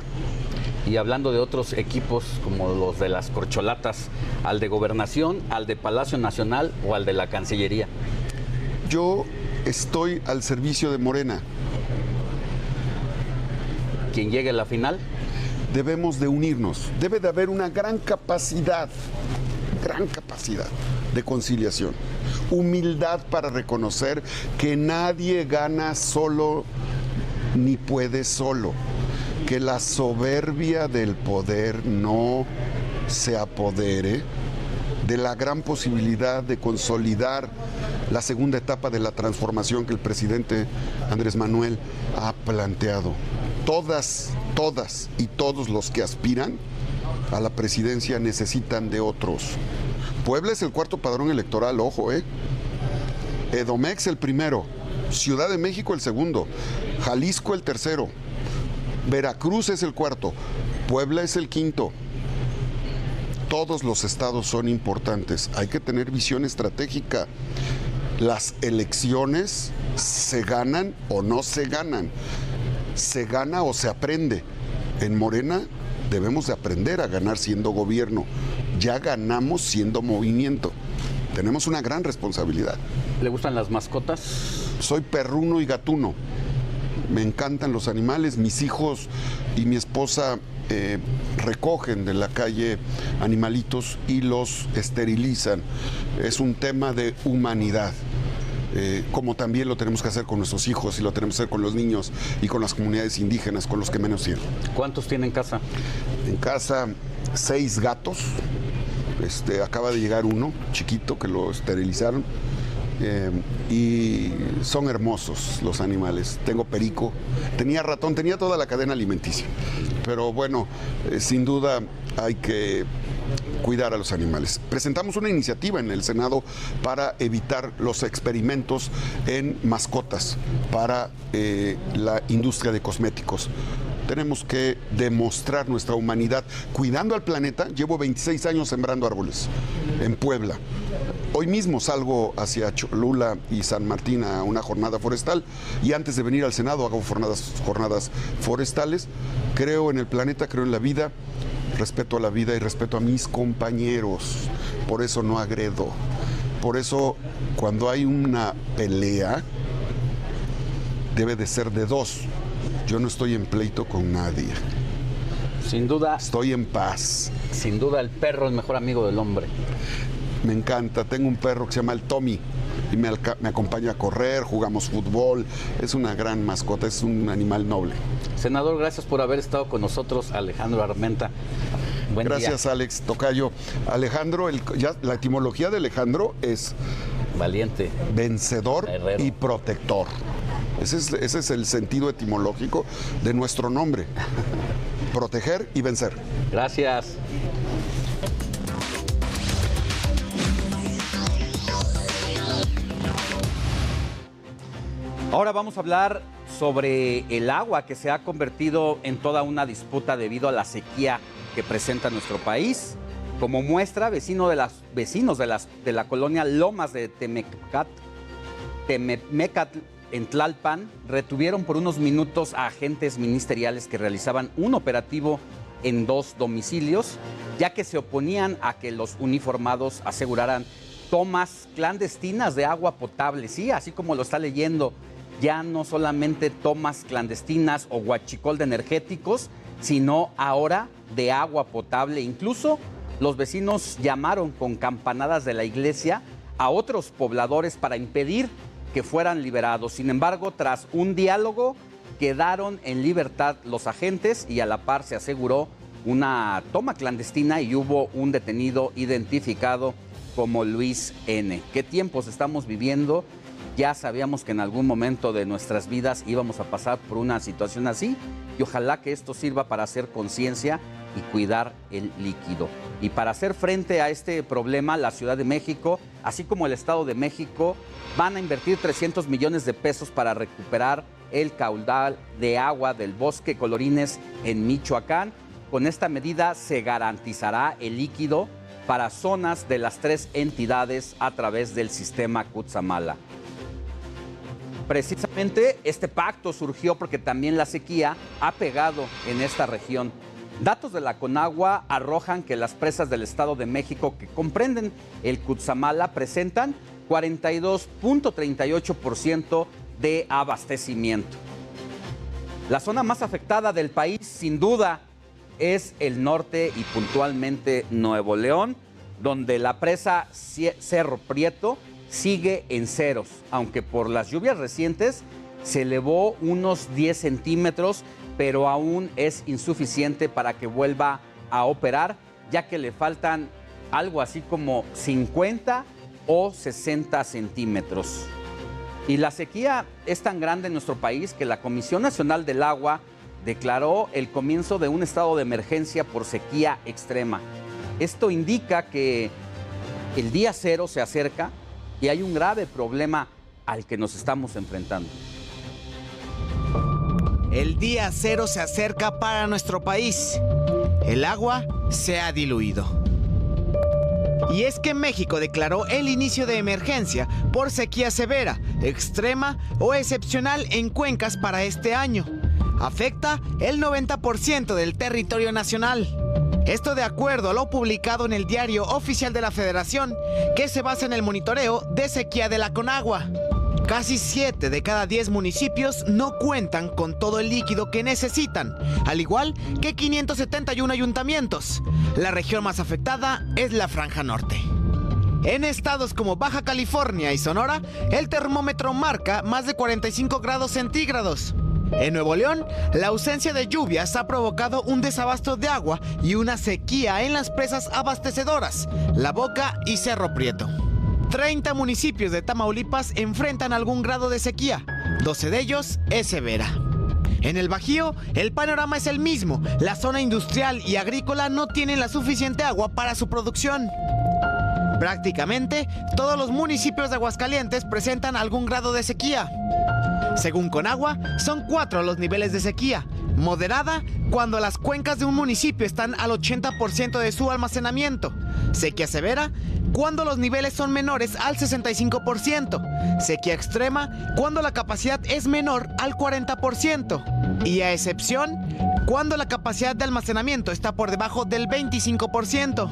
Y hablando de otros equipos como los de las corcholatas, ¿al de Gobernación, al de Palacio Nacional o al de la Cancillería? Yo estoy al servicio de Morena. ¿Quién llegue a la final? Debemos de unirnos. Debe de haber una gran capacidad de conciliación. Humildad para reconocer que nadie gana solo ni puede solo. Que la soberbia del poder no se apodere de la gran posibilidad de consolidar la segunda etapa de la transformación que el presidente Andrés Manuel ha planteado. Todas y todos los que aspiran a la presidencia necesitan de otros. Puebla es el cuarto padrón electoral, ojo, Edomex el primero, Ciudad de México el segundo, Jalisco el tercero, Veracruz es el cuarto, Puebla es el quinto. Todos los estados son importantes, hay que tener visión estratégica. Las elecciones se ganan o no se ganan, se gana o se aprende. En Morena debemos de aprender a ganar siendo gobierno, ya ganamos siendo movimiento. Tenemos una gran responsabilidad. ¿Le gustan las mascotas? Soy perruno y gatuno. Me encantan los animales. Mis hijos y mi esposa recogen de la calle animalitos y los esterilizan. Es un tema de humanidad. Como también lo tenemos que hacer con nuestros hijos y lo tenemos que hacer con los niños y con las comunidades indígenas, con los que menos tienen. ¿Cuántos tiene en casa? En casa 6 gatos. Acaba de llegar uno, chiquito, que lo esterilizaron. Y son hermosos los animales. Tengo perico, tenía ratón, tenía toda la cadena alimenticia. Pero bueno, sin duda hay que cuidar a los animales. Presentamos una iniciativa en el Senado para evitar los experimentos en mascotas para la industria de cosméticos. Tenemos que demostrar nuestra humanidad cuidando al planeta. Llevo 26 años sembrando árboles en Puebla. Hoy mismo salgo hacia Cholula y San Martín a una jornada forestal y antes de venir al Senado hago jornadas forestales. Creo en el planeta, creo en la vida, respeto a la vida y respeto a mis compañeros. Por eso no agredo. Por eso cuando hay una pelea debe de ser de dos. Yo no estoy en pleito con nadie. Sin duda. Estoy en paz. Sin duda el perro es el mejor amigo del hombre. Me encanta. Tengo un perro que se llama el Tommy y me acompaña a correr, jugamos fútbol. Es una gran mascota, es un animal noble. Senador, gracias por haber estado con nosotros. Alejandro Armenta. Buen gracias, día. Alex Tocayo. Alejandro, la etimología de Alejandro es valiente, vencedor herrero y protector. Ese es el sentido etimológico de nuestro nombre. Proteger y vencer. Gracias. Ahora vamos a hablar sobre el agua que se ha convertido en toda una disputa debido a la sequía que presenta nuestro país. Como muestra, vecinos de la colonia Lomas de Temecatl en Tlalpan retuvieron por unos minutos a agentes ministeriales que realizaban un operativo en 2 domicilios, ya que se oponían a que los uniformados aseguraran tomas clandestinas de agua potable. Sí, así como lo está leyendo, ya no solamente tomas clandestinas o huachicol de energéticos, sino ahora de agua potable. Incluso los vecinos llamaron con campanadas de la iglesia a otros pobladores para impedir que fueran liberados. Sin embargo, tras un diálogo, quedaron en libertad los agentes y a la par se aseguró una toma clandestina y hubo un detenido identificado como Luis N. ¿Qué tiempos estamos viviendo? Ya sabíamos que en algún momento de nuestras vidas íbamos a pasar por una situación así y ojalá que esto sirva para hacer conciencia y cuidar el líquido. Y para hacer frente a este problema, la Ciudad de México, así como el Estado de México, van a invertir 300 millones de pesos para recuperar el caudal de agua del Bosque Colorines en Michoacán. Con esta medida se garantizará el líquido para zonas de las 3 entidades a través del sistema Cutzamala. precisamente este pacto surgió porque también la sequía ha pegado en esta región. Datos de la Conagua arrojan que las presas del Estado de México que comprenden el Cutzamala presentan 42.38% de abastecimiento. La zona más afectada del país, sin duda, es el norte y puntualmente Nuevo León, donde la presa Cerro Prieto sigue en ceros, aunque por las lluvias recientes se elevó unos 10 centímetros, pero aún es insuficiente para que vuelva a operar, ya que le faltan algo así como 50 o 60 centímetros. Y la sequía es tan grande en nuestro país que la Comisión Nacional del Agua declaró el comienzo de un estado de emergencia por sequía extrema. Esto indica que el día cero se acerca y hay un grave problema al que nos estamos enfrentando. El día cero se acerca para nuestro país. El agua se ha diluido. Y es que México declaró el inicio de emergencia por sequía severa, extrema o excepcional en cuencas para este año. Afecta el 90% del territorio nacional. Esto de acuerdo a lo publicado en el Diario Oficial de la Federación, que se basa en el monitoreo de sequía de la Conagua. Casi 7 de cada 10 municipios no cuentan con todo el líquido que necesitan, al igual que 571 ayuntamientos. La región más afectada es la Franja Norte. En estados como Baja California y Sonora, el termómetro marca más de 45 grados centígrados. En Nuevo León, la ausencia de lluvias ha provocado un desabasto de agua y una sequía en las presas abastecedoras, La Boca y Cerro Prieto. 30 municipios de Tamaulipas enfrentan algún grado de sequía, 12 de ellos es severa. En el Bajío, el panorama es el mismo. La zona industrial y agrícola no tienen la suficiente agua para su producción. Prácticamente todos los municipios de Aguascalientes presentan algún grado de sequía. Según Conagua, son 4 los niveles de sequía. Moderada, cuando las cuencas de un municipio están al 80% de su almacenamiento. Sequía severa, cuando los niveles son menores al 65%. Sequía extrema, cuando la capacidad es menor al 40%. Y a excepción, cuando la capacidad de almacenamiento está por debajo del 25%.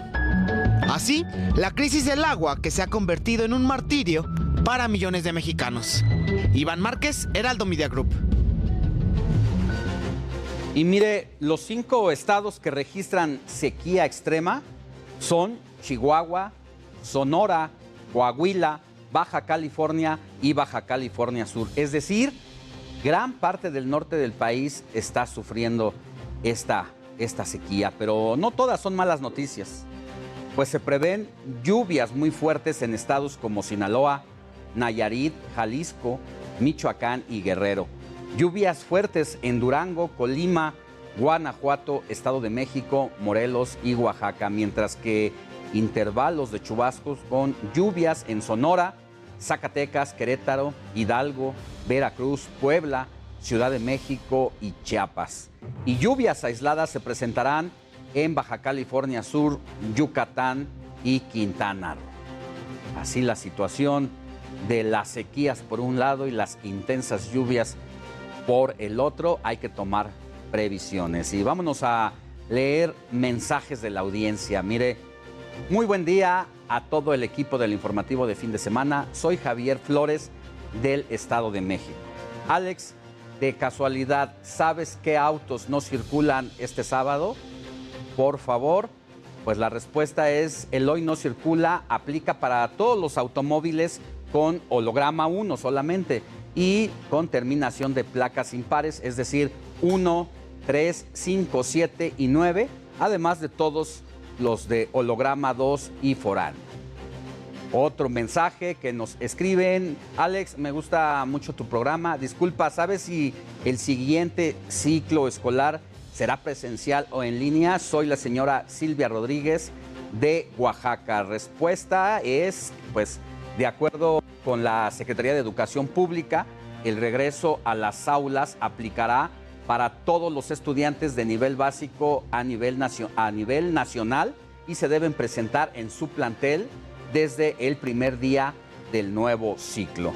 Así, la crisis del agua que se ha convertido en un martirio para millones de mexicanos. Iván Márquez, Heraldo Media Group. Y mire, los 5 estados que registran sequía extrema son Chihuahua, Sonora, Coahuila, Baja California y Baja California Sur. Es decir, gran parte del norte del país está sufriendo esta sequía, pero no todas son malas noticias, pues se prevén lluvias muy fuertes en estados como Sinaloa, Nayarit, Jalisco, Michoacán y Guerrero. Lluvias fuertes en Durango, Colima, Guanajuato, Estado de México, Morelos y Oaxaca, mientras que intervalos de chubascos con lluvias en Sonora, Zacatecas, Querétaro, Hidalgo, Veracruz, Puebla, Ciudad de México y Chiapas. Y lluvias aisladas se presentarán en Baja California Sur, Yucatán y Quintana Roo. Así la situación de las sequías por un lado y las intensas lluvias por el otro. Hay que tomar previsiones. Y vámonos a leer mensajes de la audiencia. Mire, muy buen día a todo el equipo del informativo de fin de semana. Soy Javier Flores del Estado de México. Alex, de casualidad, ¿sabes qué autos no circulan este sábado? Por favor, pues la respuesta es: el hoy no circula aplica para todos los automóviles con holograma 1 solamente y con terminación de placas impares, es decir, 1, 3, 5, 7 y 9, además de todos los de holograma 2 y foráneo. Otro mensaje que nos escriben: Alex, me gusta mucho tu programa. Disculpa, ¿sabes si el siguiente ciclo escolar será presencial o en línea? Soy la señora Silvia Rodríguez de Oaxaca. Respuesta es, pues, de acuerdo con la Secretaría de Educación Pública, el regreso a las aulas aplicará para todos los estudiantes de nivel básico a nivel nacional y se deben presentar en su plantel desde el primer día del nuevo ciclo.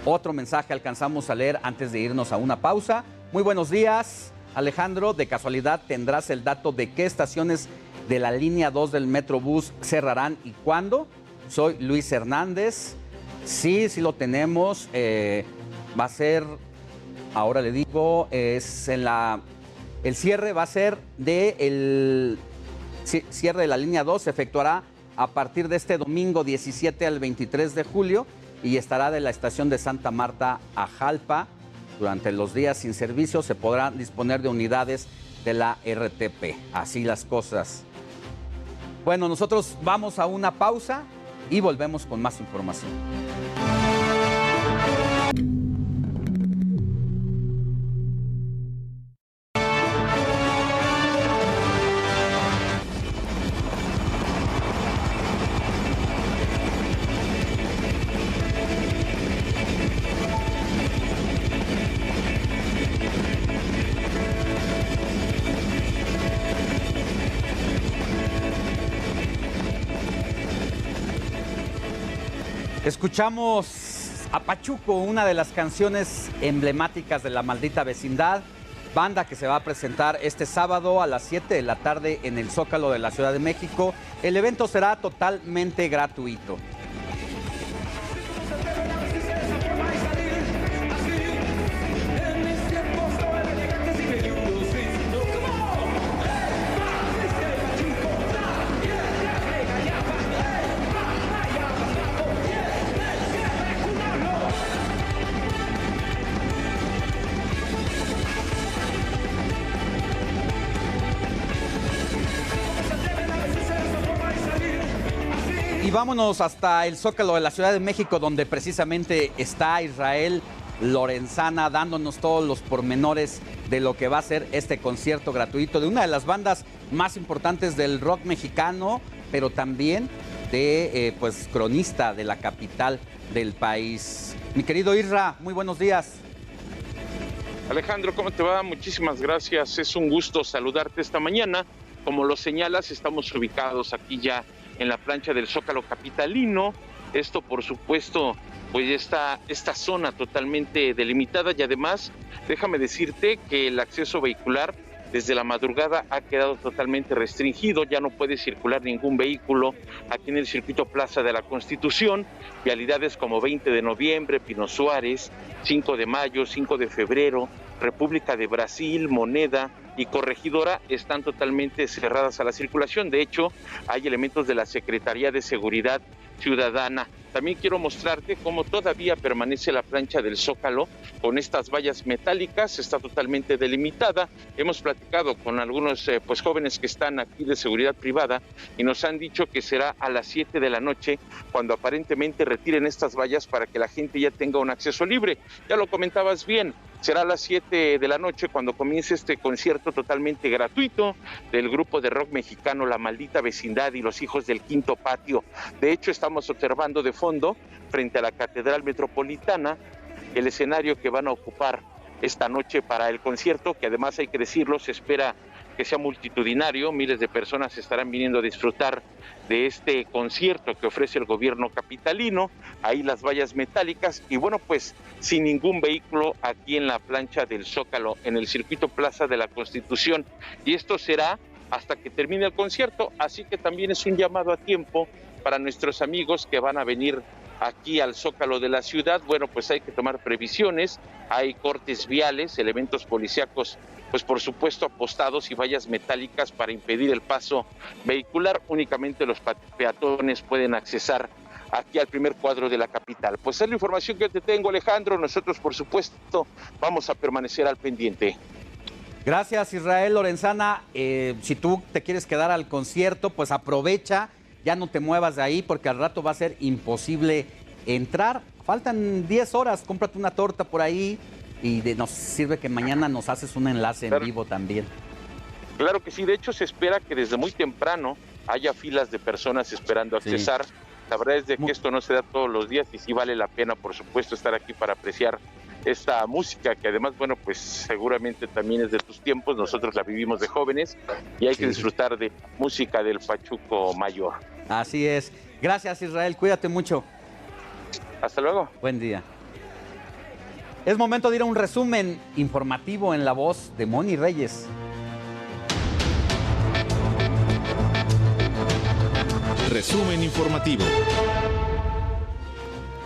Otro mensaje alcanzamos a leer antes de irnos a una pausa. Muy buenos días, Alejandro. De casualidad, ¿tendrás el dato de qué estaciones de la línea 2 del Metrobús cerrarán y cuándo? Soy Luis Hernández. Sí lo tenemos. Va a ser, ahora le digo, el cierre va a ser el cierre de la línea 2, se efectuará a partir de este domingo 17 al 23 de julio y estará de la estación de Santa Marta a Jalpa. Durante los días sin servicio se podrán disponer de unidades de la RTP. Así las cosas. Bueno, nosotros vamos a una pausa y volvemos con más información. Escuchamos a Pachuco, una de las canciones emblemáticas de La Maldita Vecindad, banda que se va a presentar este sábado a las 7 de la tarde en el Zócalo de la Ciudad de México. El evento será totalmente gratuito. Y vámonos hasta el Zócalo de la Ciudad de México, donde precisamente está Israel Lorenzana dándonos todos los pormenores de lo que va a ser este concierto gratuito de una de las bandas más importantes del rock mexicano, pero también de cronista de la capital del país. Mi querido Isra, muy buenos días. Alejandro, ¿cómo te va? Muchísimas gracias. Es un gusto saludarte esta mañana. Como lo señalas, estamos ubicados aquí ya en la plancha del Zócalo capitalino. Esto, por supuesto, pues está esta zona totalmente delimitada y además, déjame decirte que el acceso vehicular desde la madrugada ha quedado totalmente restringido. Ya no puede circular ningún vehículo aquí en el circuito Plaza de la Constitución. Vialidades como 20 de noviembre, Pino Suárez, 5 de mayo, 5 de febrero, República de Brasil, Moneda y Corregidora están totalmente cerradas a la circulación. De hecho, hay elementos de la Secretaría de Seguridad Ciudadana. También quiero mostrarte cómo todavía permanece la plancha del Zócalo con estas vallas metálicas, está totalmente delimitada. Hemos platicado con algunos jóvenes que están aquí de seguridad privada y nos han dicho que será a las 7 de la noche cuando aparentemente retiren estas vallas para que la gente ya tenga un acceso libre. Ya lo comentabas bien, será a las 7 de la noche cuando comience este concierto totalmente gratuito del grupo de rock mexicano La Maldita Vecindad y los Hijos del Quinto Patio. De hecho, estamos observando de fondo, frente a la Catedral Metropolitana, el escenario que van a ocupar esta noche para el concierto, que además, hay que decirlo, se espera que sea multitudinario. Miles de personas estarán viniendo a disfrutar de este concierto que ofrece el gobierno capitalino. Ahí las vallas metálicas y bueno, pues sin ningún vehículo aquí en la plancha del Zócalo, en el circuito Plaza de la Constitución. Y esto será hasta que termine el concierto, así que también es un llamado a tiempo para nuestros amigos que van a venir aquí al Zócalo de la ciudad. Bueno, pues hay que tomar previsiones, hay cortes viales, elementos policíacos, pues por supuesto apostados y vallas metálicas para impedir el paso vehicular. Únicamente los peatones pueden accesar aquí al primer cuadro de la capital. Pues es la información que te tengo, Alejandro. Nosotros, por supuesto, vamos a permanecer al pendiente. Gracias, Israel Lorenzana. Si tú te quieres quedar al concierto, pues aprovecha. Ya no te muevas de ahí porque al rato va a ser imposible entrar. Faltan 10 horas, cómprate una torta por ahí y nos sirve que mañana nos haces un enlace en vivo también. Claro que sí, de hecho se espera que desde muy temprano haya filas de personas esperando accesar. Sí. La verdad es de que esto no se da todos los días y sí vale la pena, por supuesto, estar aquí para apreciar esta música que además, bueno, pues seguramente también es de tus tiempos. Nosotros la vivimos de jóvenes y hay que disfrutar de música del Pachuco Mayor. Así es. Gracias, Israel. Cuídate mucho. Hasta luego. Buen día. Es momento de ir a un resumen informativo en la voz de Moni Reyes. Resumen informativo.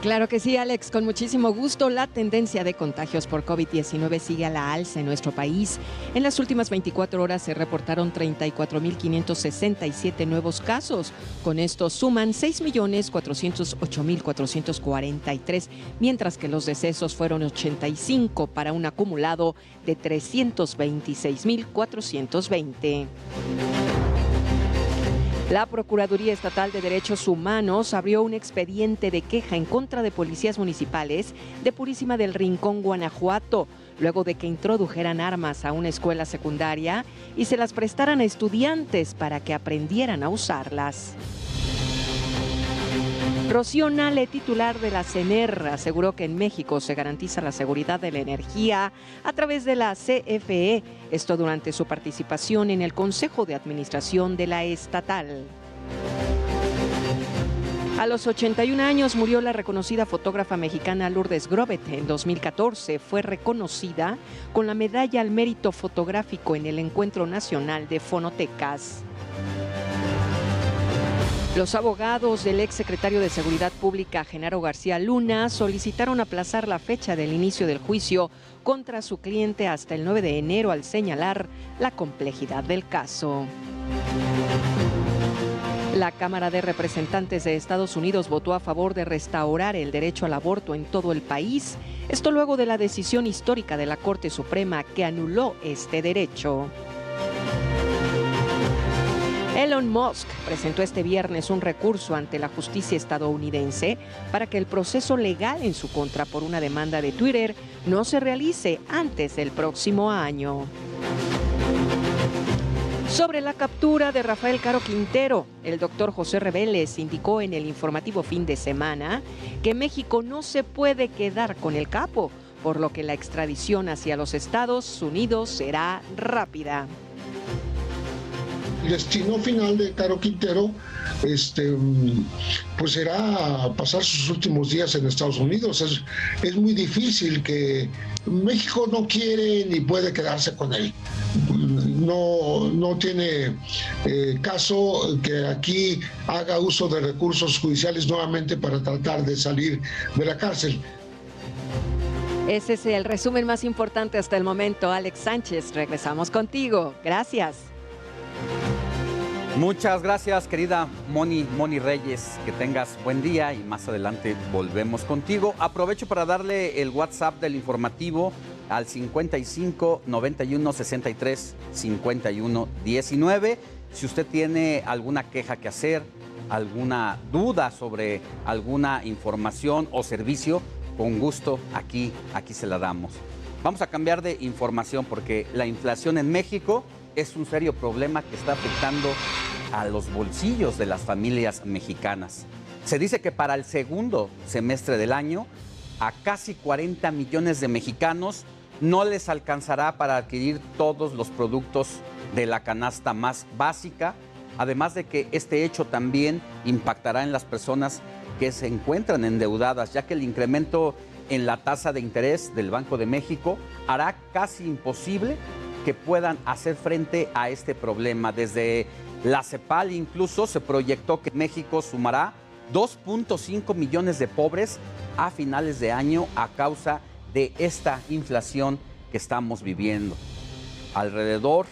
Claro que sí, Alex, con muchísimo gusto. La tendencia de contagios por COVID-19 sigue a la alza en nuestro país. En las últimas 24 horas se reportaron 34.567 nuevos casos. Con esto suman 6.408.443, mientras que los decesos fueron 85 para un acumulado de 326.420. La Procuraduría Estatal de Derechos Humanos abrió un expediente de queja en contra de policías municipales de Purísima del Rincón, Guanajuato, luego de que introdujeran armas a una escuela secundaria y se las prestaran a estudiantes para que aprendieran a usarlas. Rocío Nale, titular de la CENER, aseguró que en México se garantiza la seguridad de la energía a través de la CFE, esto durante su participación en el Consejo de Administración de la estatal. A los 81 años murió la reconocida fotógrafa mexicana Lourdes Grobet. En 2014 fue reconocida con la Medalla al Mérito Fotográfico en el Encuentro Nacional de Fonotecas. Los abogados del exsecretario de Seguridad Pública, Genaro García Luna, solicitaron aplazar la fecha del inicio del juicio contra su cliente hasta el 9 de enero al señalar la complejidad del caso. La Cámara de Representantes de Estados Unidos votó a favor de restaurar el derecho al aborto en todo el país, esto luego de la decisión histórica de la Corte Suprema que anuló este derecho. Elon Musk presentó este viernes un recurso ante la justicia estadounidense para que el proceso legal en su contra por una demanda de Twitter no se realice antes del próximo año. Sobre la captura de Rafael Caro Quintero, el doctor José Reveles indicó en el informativo fin de semana que México no se puede quedar con el capo, por lo que la extradición hacia los Estados Unidos será rápida. El destino final de Caro Quintero pues será pasar sus últimos días en Estados Unidos. Es muy difícil que México no quiere ni puede quedarse con él. No tiene caso que aquí haga uso de recursos judiciales nuevamente para tratar de salir de la cárcel. Ese es el resumen más importante hasta el momento. Alex Sánchez, regresamos contigo. Gracias. Muchas gracias, querida Moni Reyes. Que tengas buen día y más adelante volvemos contigo. Aprovecho para darle el WhatsApp del informativo al 55 91 63 51 19. Si usted tiene alguna queja que hacer, alguna duda sobre alguna información o servicio, con gusto aquí se la damos. Vamos a cambiar de información porque la inflación en México es un serio problema que está afectando a los bolsillos de las familias mexicanas. Se dice que para el segundo semestre del año, a casi 40 millones de mexicanos no les alcanzará para adquirir todos los productos de la canasta más básica, además de que este hecho también impactará en las personas que se encuentran endeudadas, ya que el incremento en la tasa de interés del Banco de México hará casi imposible que puedan hacer frente a este problema. Desde la CEPAL incluso se proyectó que México sumará 2.5 millones de pobres a finales de año a causa de esta inflación que estamos viviendo. Alrededor,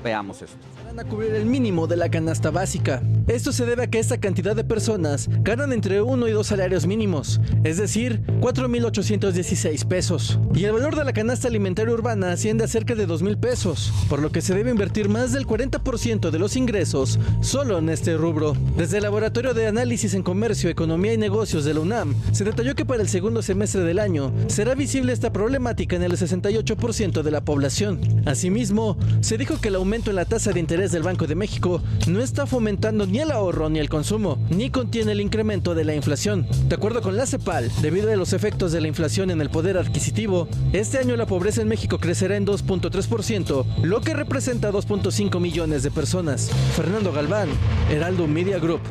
veamos esto. A cubrir el mínimo de la canasta básica. Esto se debe a que esta cantidad de personas ganan entre 1 y 2 salarios mínimos, es decir, 4,816 pesos. Y el valor de la canasta alimentaria urbana asciende a cerca de 2,000 pesos, por lo que se debe invertir más del 40% de los ingresos solo en este rubro. Desde el Laboratorio de Análisis en Comercio, Economía y Negocios de la UNAM, se detalló que para el segundo semestre del año será visible esta problemática en el 68% de la población. Asimismo, se dijo que el aumento en la tasa de interés del Banco de México no está fomentando ni el ahorro ni el consumo, ni contiene el incremento de la inflación. De acuerdo con la CEPAL, debido a los efectos de la inflación en el poder adquisitivo, este año la pobreza en México crecerá en 2.3%, lo que representa 2.5 millones de personas. Fernando Galván, Heraldo Media Group.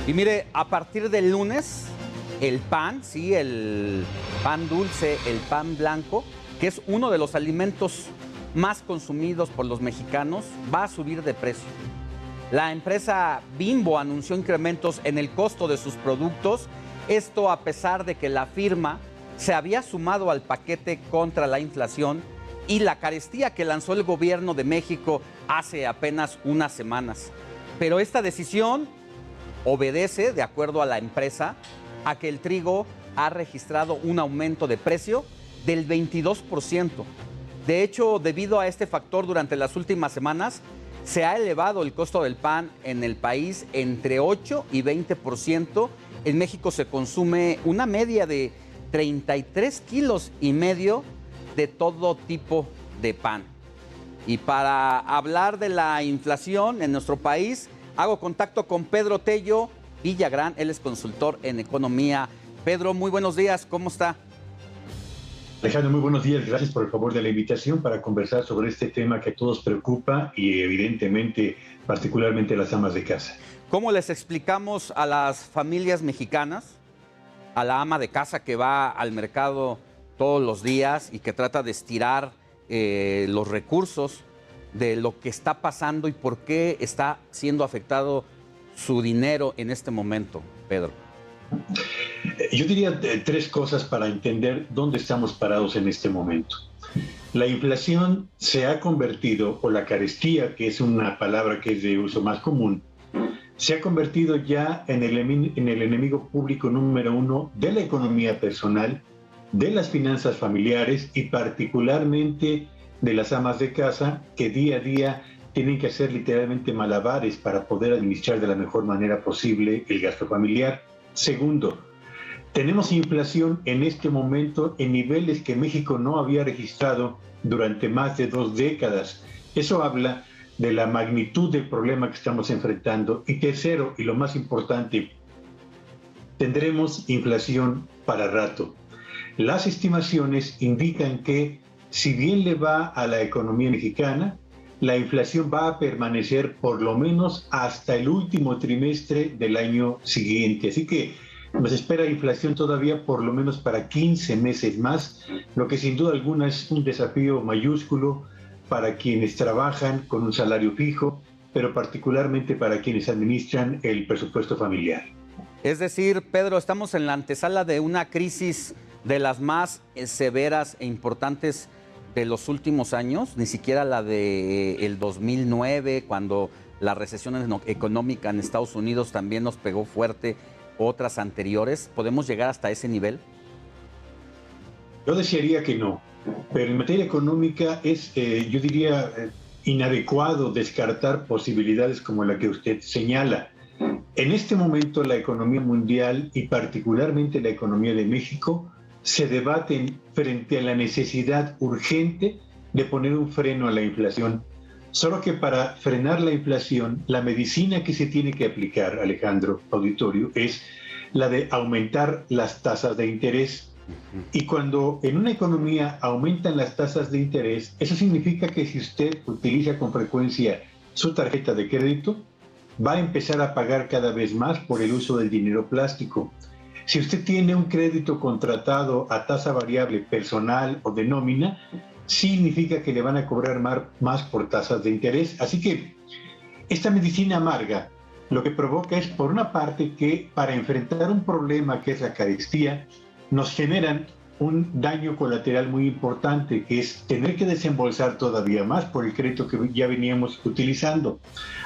Y mire, a partir del lunes, el pan, sí, el pan dulce, el pan blanco, que es uno de los alimentos más consumidos por los mexicanos, va a subir de precio. La empresa Bimbo anunció incrementos en el costo de sus productos, esto a pesar de que la firma se había sumado al paquete contra la inflación y la carestía que lanzó el gobierno de México hace apenas unas semanas. Pero esta decisión obedece, de acuerdo a la empresa, a que el trigo ha registrado un aumento de precio del 22%. De hecho, debido a este factor, durante las últimas semanas se ha elevado el costo del pan en el país entre 8 y 20%. En México se consume una media de 33 kilos y medio de todo tipo de pan. Y para hablar de la inflación en nuestro país, hago contacto con Pedro Tello Villagrán, él es consultor en economía. Pedro, muy buenos días, ¿cómo está? Alejandro, muy buenos días, gracias por el favor de la invitación para conversar sobre este tema que a todos preocupa y evidentemente, particularmente a las amas de casa. ¿Cómo les explicamos a las familias mexicanas, a la ama de casa que va al mercado todos los días y que trata de estirar los recursos de lo que está pasando y por qué está siendo afectado su dinero en este momento, Pedro? Yo diría tres cosas para entender dónde estamos parados en este momento. La inflación se ha convertido, o la carestía, que es una palabra que es de uso más común, se ha convertido ya en el enemigo público número uno de la economía personal, de las finanzas familiares y particularmente de las amas de casa que día a día tienen que hacer literalmente malabares para poder administrar de la mejor manera posible el gasto familiar. Segundo, tenemos inflación en este momento en niveles que México no había registrado durante más de 2 décadas. Eso habla de la magnitud del problema que estamos enfrentando. Y tercero, y lo más importante, tendremos inflación para rato. Las estimaciones indican que, si bien le va a la economía mexicana, la inflación va a permanecer por lo menos hasta el último trimestre del año siguiente. Así que nos espera inflación todavía por lo menos para 15 meses más, lo que sin duda alguna es un desafío mayúsculo para quienes trabajan con un salario fijo, pero particularmente para quienes administran el presupuesto familiar. Es decir, Pedro, estamos en la antesala de una crisis de las más severas e importantes de los últimos años, ni siquiera la del 2009, cuando la recesión económica en Estados Unidos también nos pegó fuerte, otras anteriores. ¿Podemos llegar hasta ese nivel? Yo desearía que no, pero en materia económica es, yo diría, inadecuado descartar posibilidades como la que usted señala. En este momento la economía mundial y particularmente la economía de México se debaten frente a la necesidad urgente de poner un freno a la inflación. Solo que para frenar la inflación, la medicina que se tiene que aplicar, Alejandro, auditorio, es la de aumentar las tasas de interés. Y cuando en una economía aumentan las tasas de interés, eso significa que si usted utiliza con frecuencia su tarjeta de crédito, va a empezar a pagar cada vez más por el uso del dinero plástico. Si usted tiene un crédito contratado a tasa variable personal o de nómina, significa que le van a cobrar más por tasas de interés. Así que esta medicina amarga lo que provoca es, por una parte, que para enfrentar un problema que es la carestía, nos generan un daño colateral muy importante, que es tener que desembolsar todavía más por el crédito que ya veníamos utilizando.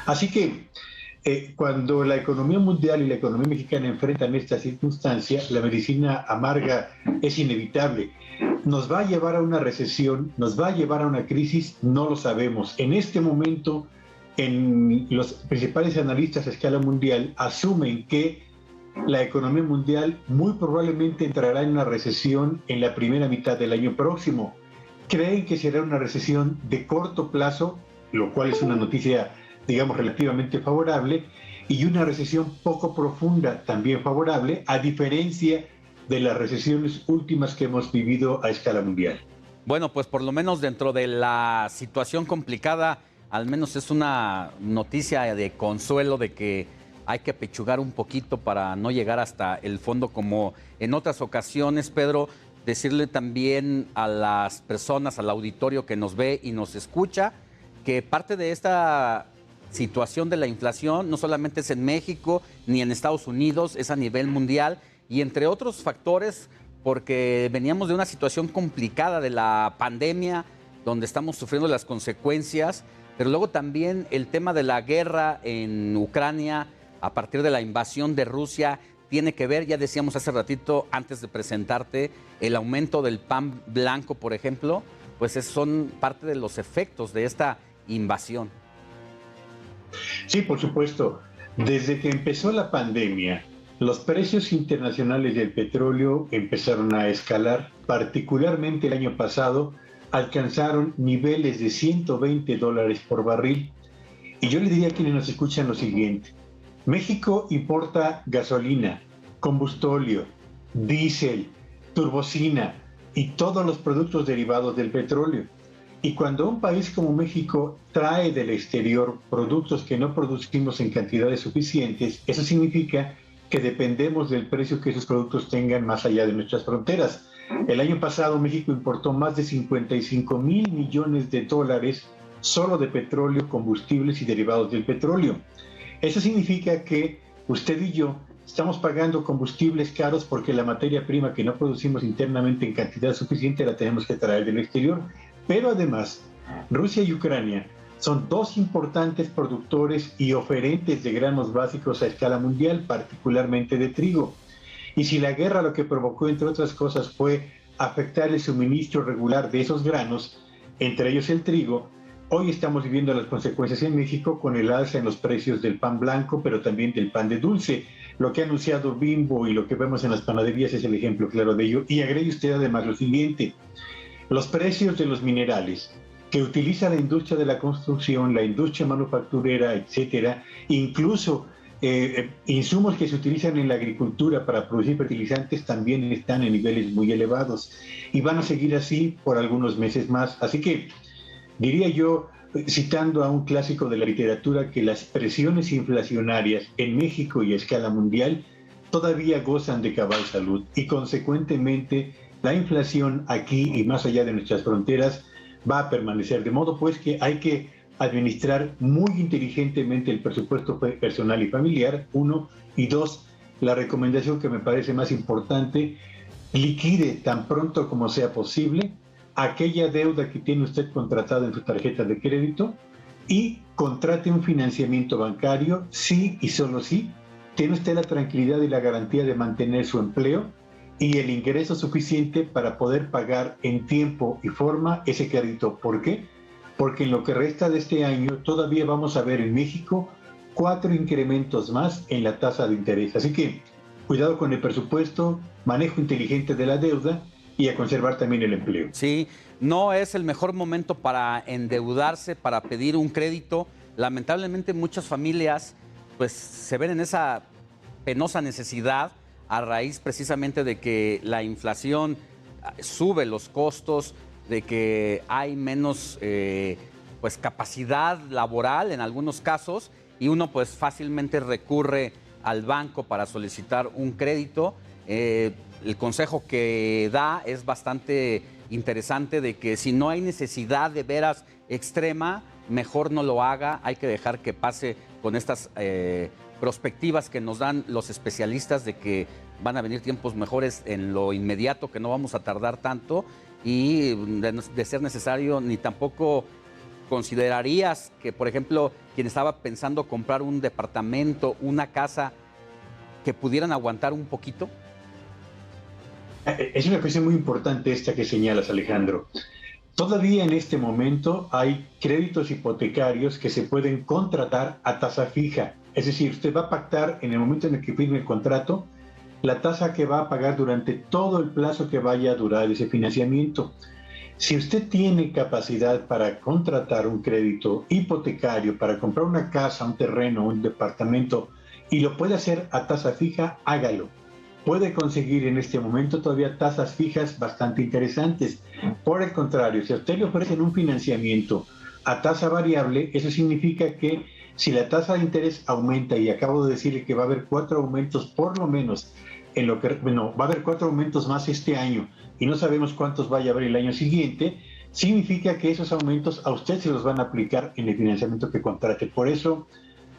Así que cuando la economía mundial y la economía mexicana enfrentan esta circunstancia, la medicina amarga es inevitable. ¿Nos va a llevar a una recesión? ¿Nos va a llevar a una crisis? No lo sabemos. En este momento, los principales analistas a escala mundial asumen que la economía mundial muy probablemente entrará en una recesión en la primera mitad del año próximo. Creen que será una recesión de corto plazo, lo cual es una noticia, digamos, relativamente favorable, y una recesión poco profunda, también favorable, a diferencia de las recesiones últimas que hemos vivido a escala mundial. Bueno, pues por lo menos dentro de la situación complicada, al menos es una noticia de consuelo de que hay que apechugar un poquito para no llegar hasta el fondo como en otras ocasiones. Pedro, decirle también a las personas, al auditorio que nos ve y nos escucha, que parte de esta situación de la inflación no solamente es en México ni en Estados Unidos, es a nivel mundial y entre otros factores porque veníamos de una situación complicada de la pandemia donde estamos sufriendo las consecuencias, pero luego también el tema de la guerra en Ucrania a partir de la invasión de Rusia tiene que ver, ya decíamos hace ratito antes de presentarte, el aumento del pan blanco, por ejemplo, pues son parte de los efectos de esta invasión. Sí, por supuesto. Desde que empezó la pandemia, los precios internacionales del petróleo empezaron a escalar, particularmente el año pasado, alcanzaron niveles de $120 por barril. Y yo le diría a quienes nos escuchan lo siguiente. México importa gasolina, combustóleo, diésel, turbocina y todos los productos derivados del petróleo. Y cuando un país como México trae del exterior productos que no producimos en cantidades suficientes, eso significa que dependemos del precio que esos productos tengan más allá de nuestras fronteras. El año pasado México importó más de $55 mil millones solo de petróleo, combustibles y derivados del petróleo. Eso significa que usted y yo estamos pagando combustibles caros porque la materia prima que no producimos internamente en cantidad suficiente la tenemos que traer del exterior. Pero además, Rusia y Ucrania son dos importantes productores y oferentes de granos básicos a escala mundial, particularmente de trigo. Y si la guerra lo que provocó, entre otras cosas, fue afectar el suministro regular de esos granos, entre ellos el trigo, hoy estamos viviendo las consecuencias en México con el alza en los precios del pan blanco, pero también del pan de dulce. Lo que ha anunciado Bimbo y lo que vemos en las panaderías es el ejemplo claro de ello. Y agregue usted además lo siguiente. Los precios de los minerales que utiliza la industria de la construcción, la industria manufacturera, etcétera, incluso insumos que se utilizan en la agricultura para producir fertilizantes también están en niveles muy elevados y van a seguir así por algunos meses más. Así que diría yo, citando a un clásico de la literatura, que las presiones inflacionarias en México y a escala mundial todavía gozan de cabal salud y consecuentemente la inflación aquí y más allá de nuestras fronteras va a permanecer, de modo pues que hay que administrar muy inteligentemente el presupuesto personal y familiar, uno, y dos, la recomendación que me parece más importante, liquide tan pronto como sea posible aquella deuda que tiene usted contratada en su tarjeta de crédito y contrate un financiamiento bancario, sí y solo sí, tiene usted la tranquilidad y la garantía de mantener su empleo y el ingreso suficiente para poder pagar en tiempo y forma ese crédito. ¿Por qué? Porque en lo que resta de este año todavía vamos a ver en México 4 incrementos más en la tasa de interés. Así que cuidado con el presupuesto, manejo inteligente de la deuda y a conservar también el empleo. Sí, no es el mejor momento para endeudarse, para pedir un crédito. Lamentablemente muchas familias pues se ven en esa penosa necesidad a raíz precisamente de que la inflación sube los costos, de que hay menos pues capacidad laboral en algunos casos y uno pues fácilmente recurre al banco para solicitar un crédito. El consejo que da es bastante interesante de que si no hay necesidad de veras extrema, mejor no lo haga, hay que dejar que pase con estas perspectivas que nos dan los especialistas de que van a venir tiempos mejores en lo inmediato, que no vamos a tardar tanto y de ser necesario ni tampoco considerarías que, por ejemplo, quien estaba pensando comprar un departamento, una casa, que pudieran aguantar un poquito. Es una cuestión muy importante esta que señalas, Alejandro. Todavía en este momento hay créditos hipotecarios que se pueden contratar a tasa fija. Es decir, usted va a pactar en el momento en el que firme el contrato la tasa que va a pagar durante todo el plazo que vaya a durar ese financiamiento. Si usted tiene capacidad para contratar un crédito hipotecario, para comprar una casa, un terreno, un departamento, y lo puede hacer a tasa fija, hágalo. Puede conseguir en este momento todavía tasas fijas bastante interesantes. Por el contrario, si a usted le ofrecen un financiamiento a tasa variable, eso significa que Si la tasa de interés aumenta, y acabo de decirle que va a haber 4 aumentos por lo menos, va a haber 4 aumentos más este año, y no sabemos cuántos vaya a haber el año siguiente, significa que esos aumentos a usted se los van a aplicar en el financiamiento que contrate. Por eso,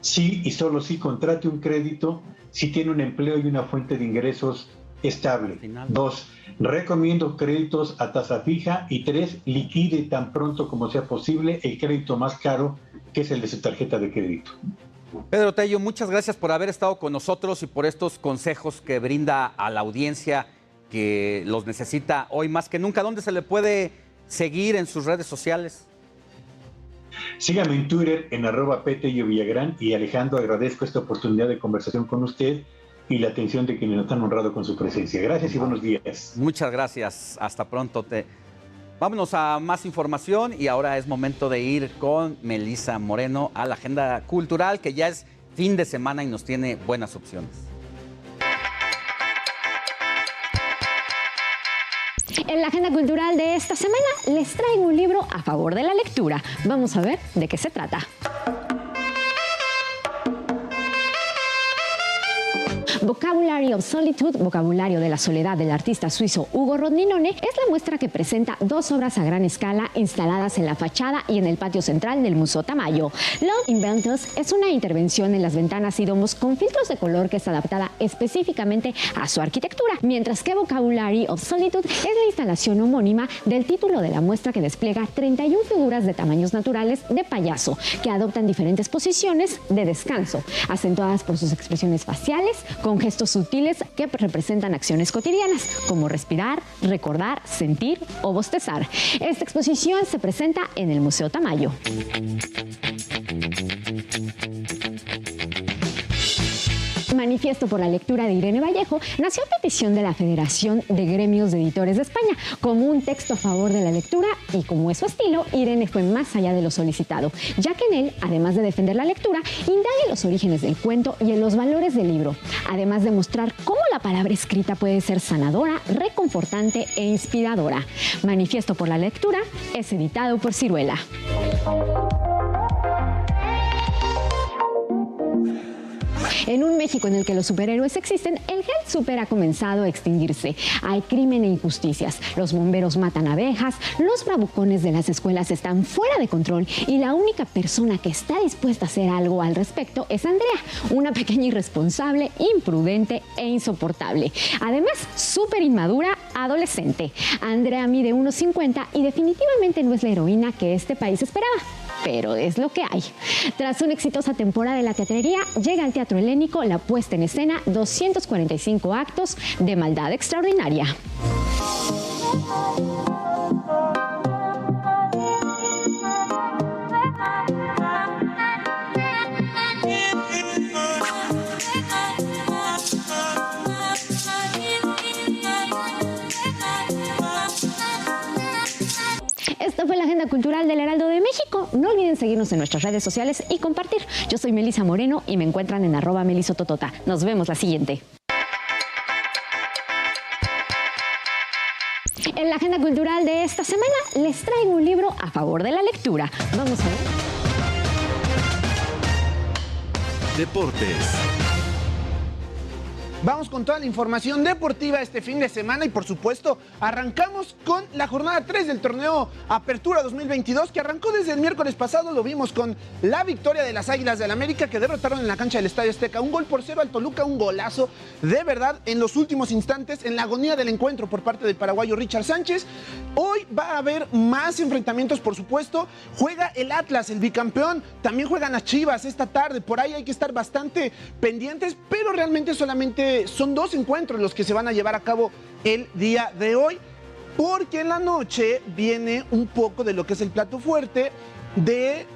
sí y solo sí contrate un crédito si tiene un empleo y una fuente de ingresos estable. 2, recomiendo créditos a tasa fija. Y 3, liquide tan pronto como sea posible el crédito más caro, que es el de su tarjeta de crédito. Pedro Tello, muchas gracias por haber estado con nosotros y por estos consejos que brinda a la audiencia que los necesita hoy más que nunca. ¿Dónde se le puede seguir en sus redes sociales? Sígame en Twitter en @PTelloVillagrán. Y Alejandro, agradezco esta oportunidad de conversación con usted y la atención de quienes nos han honrado con su presencia. Gracias y buenos días. Muchas gracias. Hasta pronto. Vámonos a más información y ahora es momento de ir con Melissa Moreno a la agenda cultural, que ya es fin de semana y nos tiene buenas opciones. En la agenda cultural de esta semana les traigo un libro a favor de la lectura. Vamos a ver de qué se trata. Vocabulary of Solitude, Vocabulario de la Soledad, del artista suizo Ugo Rondinone, es la muestra que presenta 2 obras a gran escala instaladas en la fachada y en el patio central del Museo Tamayo. Love Inventors es una intervención en las ventanas y domos con filtros de color que es adaptada específicamente a su arquitectura, mientras que Vocabulary of Solitude es la instalación homónima del título de la muestra, que despliega 31 figuras de tamaños naturales de payaso que adoptan diferentes posiciones de descanso, acentuadas por sus expresiones faciales, con gestos sutiles que representan acciones cotidianas, como respirar, recordar, sentir o bostezar. Esta exposición se presenta en el Museo Tamayo. Manifiesto por la lectura de Irene Vallejo nació a petición de la Federación de Gremios de Editores de España como un texto a favor de la lectura, y como es su estilo, Irene fue más allá de lo solicitado, ya que en él, además de defender la lectura, indaga en los orígenes del cuento y en los valores del libro, además de mostrar cómo la palabra escrita puede ser sanadora, reconfortante e inspiradora. Manifiesto por la lectura es editado por Ciruela. En un México en el que los superhéroes existen, el Health Super ha comenzado a extinguirse. Hay crimen e injusticias, los bomberos matan abejas, los bravucones de las escuelas están fuera de control y la única persona que está dispuesta a hacer algo al respecto es Andrea, una pequeña irresponsable, imprudente e insoportable. Además, súper inmadura, adolescente. Andrea mide 1,50 y definitivamente no es la heroína que este país esperaba, pero es lo que hay. Tras una exitosa temporada de la teatrería, llega al Teatro Helénico la puesta en escena 245 actos de maldad extraordinaria. Esta fue la agenda cultural del Heraldo de México. No olviden seguirnos en nuestras redes sociales y compartir. Yo soy Melissa Moreno y me encuentran en @melisototota. Nos vemos la siguiente. En la agenda cultural de esta semana les traigo un libro a favor de la lectura. Vamos a ver. Deportes. Vamos con toda la información deportiva este fin de semana y por supuesto arrancamos con la jornada 3 del torneo Apertura 2022, que arrancó desde el miércoles pasado. Lo vimos con la victoria de las Águilas del América, que derrotaron en la cancha del Estadio Azteca 1-0 al Toluca, un golazo de verdad en los últimos instantes, en la agonía del encuentro por parte del paraguayo Richard Sánchez. Hoy va a haber más enfrentamientos, por supuesto. Juega el Atlas, el bicampeón, también juegan las Chivas esta tarde. Por ahí hay que estar bastante pendientes, pero realmente solamente son 2 encuentros los que se van a llevar a cabo el día de hoy, porque en la noche viene un poco de lo que es el plato fuerte de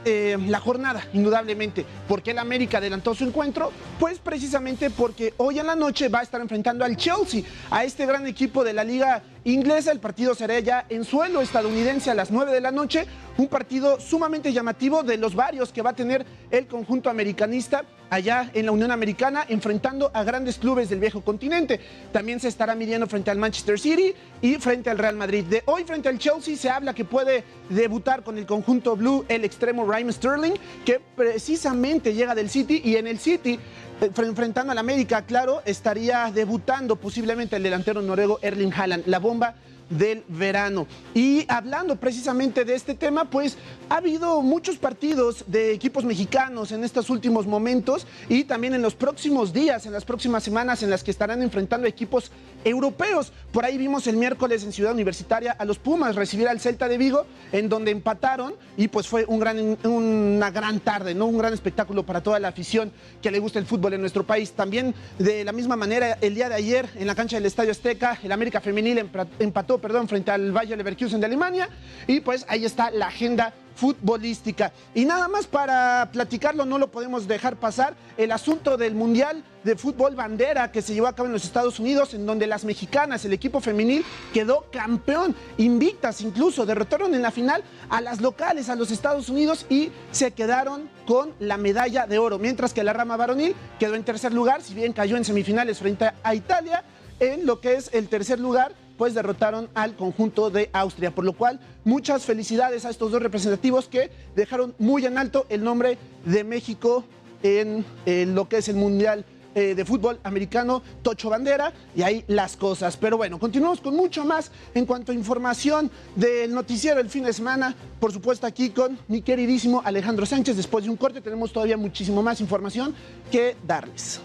la jornada, indudablemente. ¿Por qué el América adelantó su encuentro? Pues precisamente porque hoy en la noche va a estar enfrentando al Chelsea, a este gran equipo de la Liga inglesa. El partido será ya en suelo estadounidense a las 9 de la noche. Un partido sumamente llamativo de los varios que va a tener el conjunto americanista allá en la Unión Americana, enfrentando a grandes clubes del viejo continente. También se estará midiendo frente al Manchester City y frente al Real Madrid. De hoy frente al Chelsea se habla que puede debutar con el conjunto blue el extremo Raheem Sterling, que precisamente llega del City, y en el City, enfrentando al América, claro, estaría debutando posiblemente el delantero noruego Erling Haaland, la bomba del verano. Y hablando precisamente de este tema, pues ha habido muchos partidos de equipos mexicanos en estos últimos momentos y también en los próximos días, en las próximas semanas, en las que estarán enfrentando equipos europeos. Por ahí vimos el miércoles en Ciudad Universitaria a los Pumas recibir al Celta de Vigo, en donde empataron, y pues fue una gran tarde, ¿no? Un gran espectáculo para toda la afición que le gusta el fútbol en nuestro país. También de la misma manera, el día de ayer en la cancha del Estadio Azteca, el América Femenil empató frente al Bayer Leverkusen de Alemania, y pues ahí está la agenda futbolística. Y nada más para platicarlo, no lo podemos dejar pasar, el asunto del Mundial de Fútbol Bandera que se llevó a cabo en los Estados Unidos, en donde las mexicanas, el equipo femenil, quedó campeón, invictas incluso, derrotaron en la final a las locales, a los Estados Unidos, y se quedaron con la medalla de oro, mientras que la rama varonil quedó en tercer lugar, si bien cayó en semifinales frente a Italia. En lo que es el tercer lugar, pues derrotaron al conjunto de Austria, por lo cual muchas felicidades a estos dos representativos que dejaron muy en alto el nombre de México en lo que es el Mundial de Fútbol Americano Tocho Bandera, y ahí las cosas. Pero bueno, continuamos con mucho más en cuanto a información del noticiero el fin de semana, por supuesto aquí con mi queridísimo Alejandro Sánchez. Después de un corte tenemos todavía muchísimo más información que darles.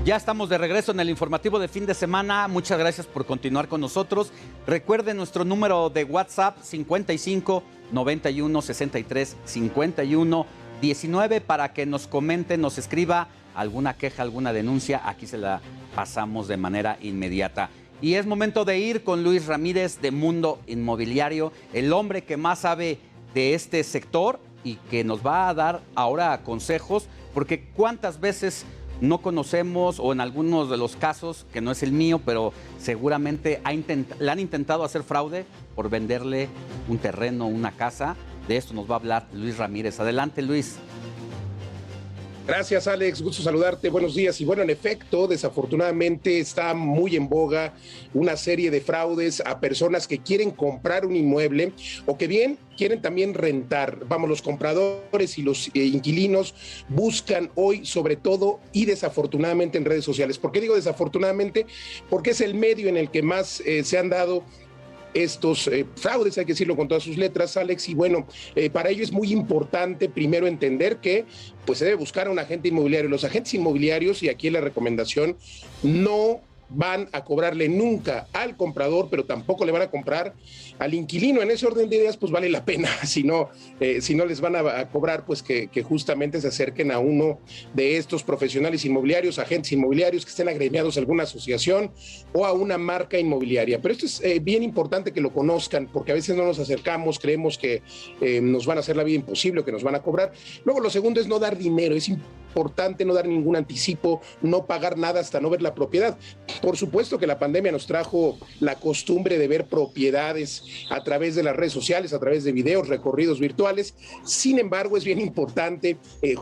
Ya estamos de regreso en el informativo de fin de semana. Muchas gracias por continuar con nosotros. Recuerden nuestro número de WhatsApp 55 91 63 51 19 para que nos comente, nos escriba alguna queja, alguna denuncia. Aquí se la pasamos de manera inmediata. Y es momento de ir con Luis Ramírez de Mundo Inmobiliario, el hombre que más sabe de este sector y que nos va a dar ahora consejos, porque cuántas veces no conocemos, o en algunos de los casos, que no es el mío, pero seguramente le han intentado hacer fraude por venderle un terreno, una casa. De esto nos va a hablar Luis Ramírez. Adelante, Luis. Gracias, Alex. Gusto saludarte. Buenos días. Y bueno, en efecto, desafortunadamente está muy en boga una serie de fraudes a personas que quieren comprar un inmueble o que bien quieren también rentar. Vamos, los compradores y los inquilinos buscan hoy sobre todo y desafortunadamente en redes sociales. ¿Por qué digo desafortunadamente? Porque es el medio en el que más se han dado estos fraudes, hay que decirlo con todas sus letras, Alex, y bueno, para ello es muy importante primero entender que pues se debe buscar a un agente inmobiliario. Los agentes inmobiliarios, y aquí la recomendación, no van a cobrarle nunca al comprador, pero tampoco le van a comprar al inquilino. En ese orden de ideas, pues vale la pena, si no les van a cobrar, pues que justamente se acerquen a uno de estos profesionales inmobiliarios, agentes inmobiliarios que estén agremiados a alguna asociación o a una marca inmobiliaria. Pero esto es bien importante que lo conozcan, porque a veces no nos acercamos, creemos que nos van a hacer la vida imposible o que nos van a cobrar. Luego, lo segundo es no dar dinero. Es importante no dar ningún anticipo, no pagar nada hasta no ver la propiedad. Por supuesto que la pandemia nos trajo la costumbre de ver propiedades a través de las redes sociales, a través de videos, recorridos virtuales. Sin embargo, es bien importante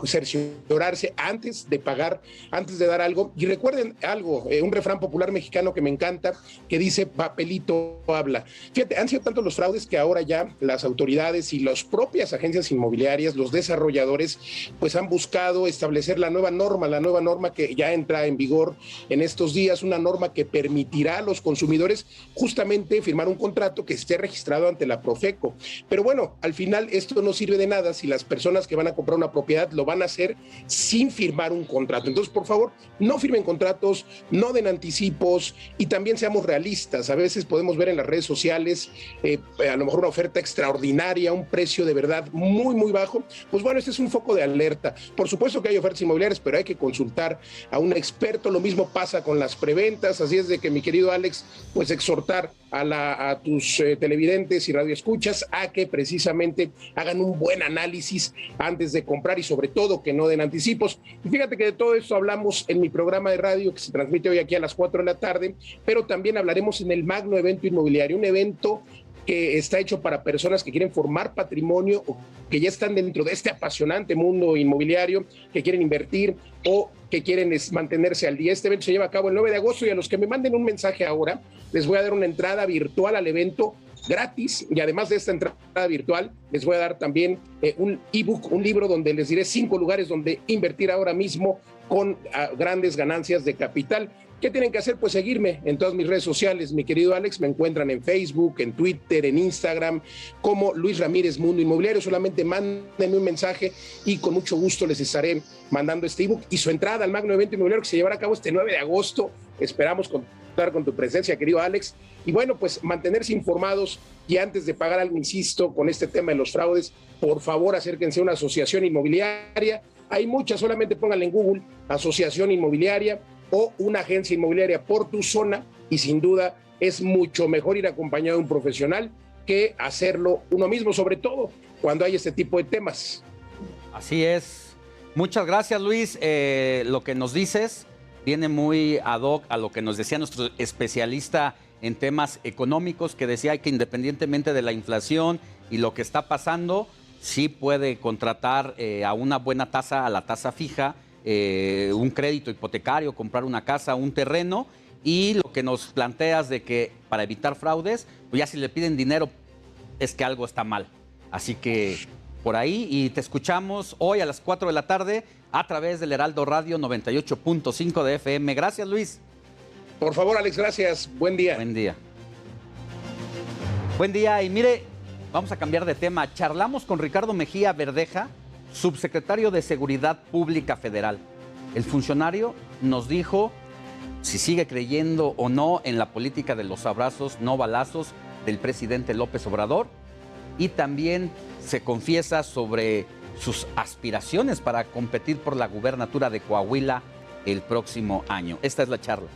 cerciorarse antes de pagar, antes de dar algo. Y recuerden algo, un refrán popular mexicano que me encanta, que dice papelito habla. Fíjate, han sido tantos los fraudes que ahora ya las autoridades y las propias agencias inmobiliarias, los desarrolladores, pues han buscado establecer la nueva norma que ya entra en vigor en estos días, una norma que permitirá a los consumidores justamente firmar un contrato que esté registrado ante la Profeco. Pero bueno, al final esto no sirve de nada si las personas que van a comprar una propiedad lo van a hacer sin firmar un contrato. Entonces, por favor, no firmen contratos, no den anticipos y también seamos realistas. A veces podemos ver en las redes sociales a lo mejor una oferta extraordinaria, un precio de verdad muy, muy bajo. Pues bueno, este es un foco de alerta. Por supuesto que hay ofertas ofertas inmobiliarias, pero hay que consultar a un experto. Lo mismo pasa con las preventas, así es de que, mi querido Alex, pues exhortar a tus televidentes y radioescuchas a que precisamente hagan un buen análisis antes de comprar y sobre todo que no den anticipos. Y fíjate que de todo esto hablamos en mi programa de radio que se transmite hoy aquí a las 4 de la tarde, pero también hablaremos en el Magno Evento Inmobiliario, un evento que está hecho para personas que quieren formar patrimonio o que ya están dentro de este apasionante mundo inmobiliario, que quieren invertir o que quieren mantenerse al día. Este evento se lleva a cabo el 9 de agosto y a los que me manden un mensaje ahora, les voy a dar una entrada virtual al evento gratis, y además de esta entrada virtual, les voy a dar también un ebook, un libro donde les diré 5 lugares donde invertir ahora mismo con grandes ganancias de capital. ¿Qué tienen que hacer? Pues seguirme en todas mis redes sociales, mi querido Alex. Me encuentran en Facebook, en Twitter, en Instagram, como Luis Ramírez Mundo Inmobiliario. Solamente mándenme un mensaje y con mucho gusto les estaré mandando este ebook y su entrada al Magno Evento Inmobiliario que se llevará a cabo este 9 de agosto. Esperamos contar con tu presencia, querido Alex. Y bueno, pues mantenerse informados, y antes de pagar algo, insisto, con este tema de los fraudes, por favor acérquense a una asociación inmobiliaria. Hay muchas, solamente pónganle en Google asociación inmobiliaria o una agencia inmobiliaria por tu zona, y sin duda es mucho mejor ir acompañado de un profesional que hacerlo uno mismo, sobre todo cuando hay este tipo de temas. Así es. Muchas gracias, Luis. Lo que nos dices viene muy ad hoc a lo que nos decía nuestro especialista en temas económicos, que decía que independientemente de la inflación y lo que está pasando, sí puede contratar a una buena tasa, a la tasa fija, un crédito hipotecario, comprar una casa, un terreno. Y lo que nos planteas de que para evitar fraudes, pues ya si le piden dinero es que algo está mal. Así que por ahí, y te escuchamos hoy a las 4 de la tarde a través del Heraldo Radio 98.5 de FM. Gracias, Luis. Por favor, Alex, gracias. Buen día. Buen día. Buen día. Y mire, vamos a cambiar de tema. Charlamos con Ricardo Mejía Verdeja, subsecretario de Seguridad Pública Federal. El funcionario nos dijo si sigue creyendo o no en la política de los abrazos, no balazos del presidente López Obrador, y también se confiesa sobre sus aspiraciones para competir por la gubernatura de Coahuila el próximo año. Esta es la charla.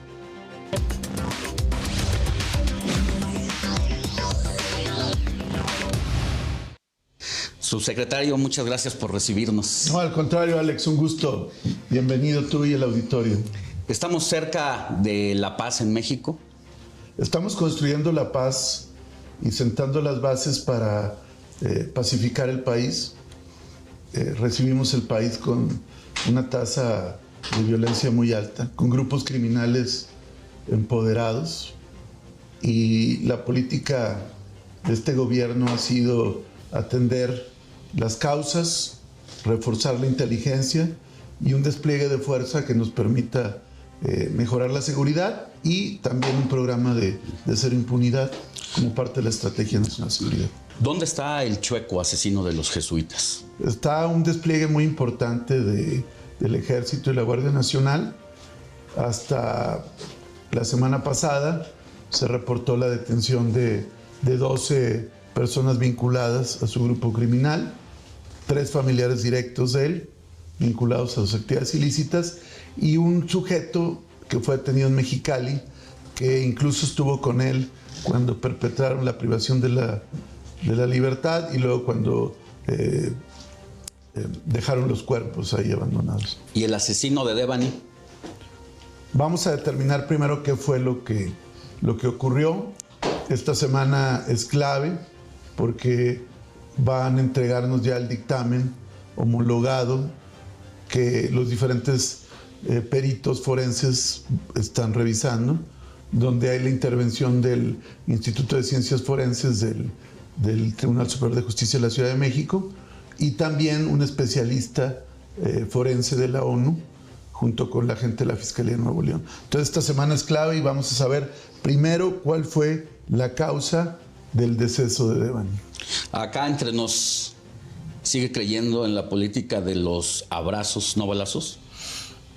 Subsecretario, muchas gracias por recibirnos. No, al contrario, Alex, un gusto. Bienvenido tú y el auditorio. ¿Estamos cerca de la paz en México? Estamos construyendo la paz y sentando las bases para pacificar el país. Recibimos el país con una tasa de violencia muy alta, con grupos criminales empoderados, y la política de este gobierno ha sido atender las causas, reforzar la inteligencia y un despliegue de fuerza que nos permita mejorar la seguridad, y también un programa de cero impunidad como parte de la Estrategia Nacional de Seguridad. ¿Dónde está el chueco asesino de los jesuitas? Está un despliegue muy importante del Ejército y la Guardia Nacional. Hasta la semana pasada se reportó la detención de 12 personas vinculadas a su grupo criminal, 3 familiares directos de él, vinculados a sus actividades ilícitas, y un sujeto que fue detenido en Mexicali, que incluso estuvo con él cuando perpetraron la privación de la libertad y luego cuando dejaron los cuerpos ahí abandonados. ¿Y el asesino de Devani? Vamos a determinar primero qué fue lo que ocurrió. Esta semana es clave porque van a entregarnos ya el dictamen homologado que los diferentes peritos forenses están revisando, donde hay la intervención del Instituto de Ciencias Forenses del Tribunal Superior de Justicia de la Ciudad de México, y también un especialista forense de la ONU, junto con la gente de la Fiscalía de Nuevo León. Entonces esta semana es clave y vamos a saber primero cuál fue la causa del deceso de Devani. Acá entre nos, ¿sigue creyendo en la política de los abrazos, no balazos?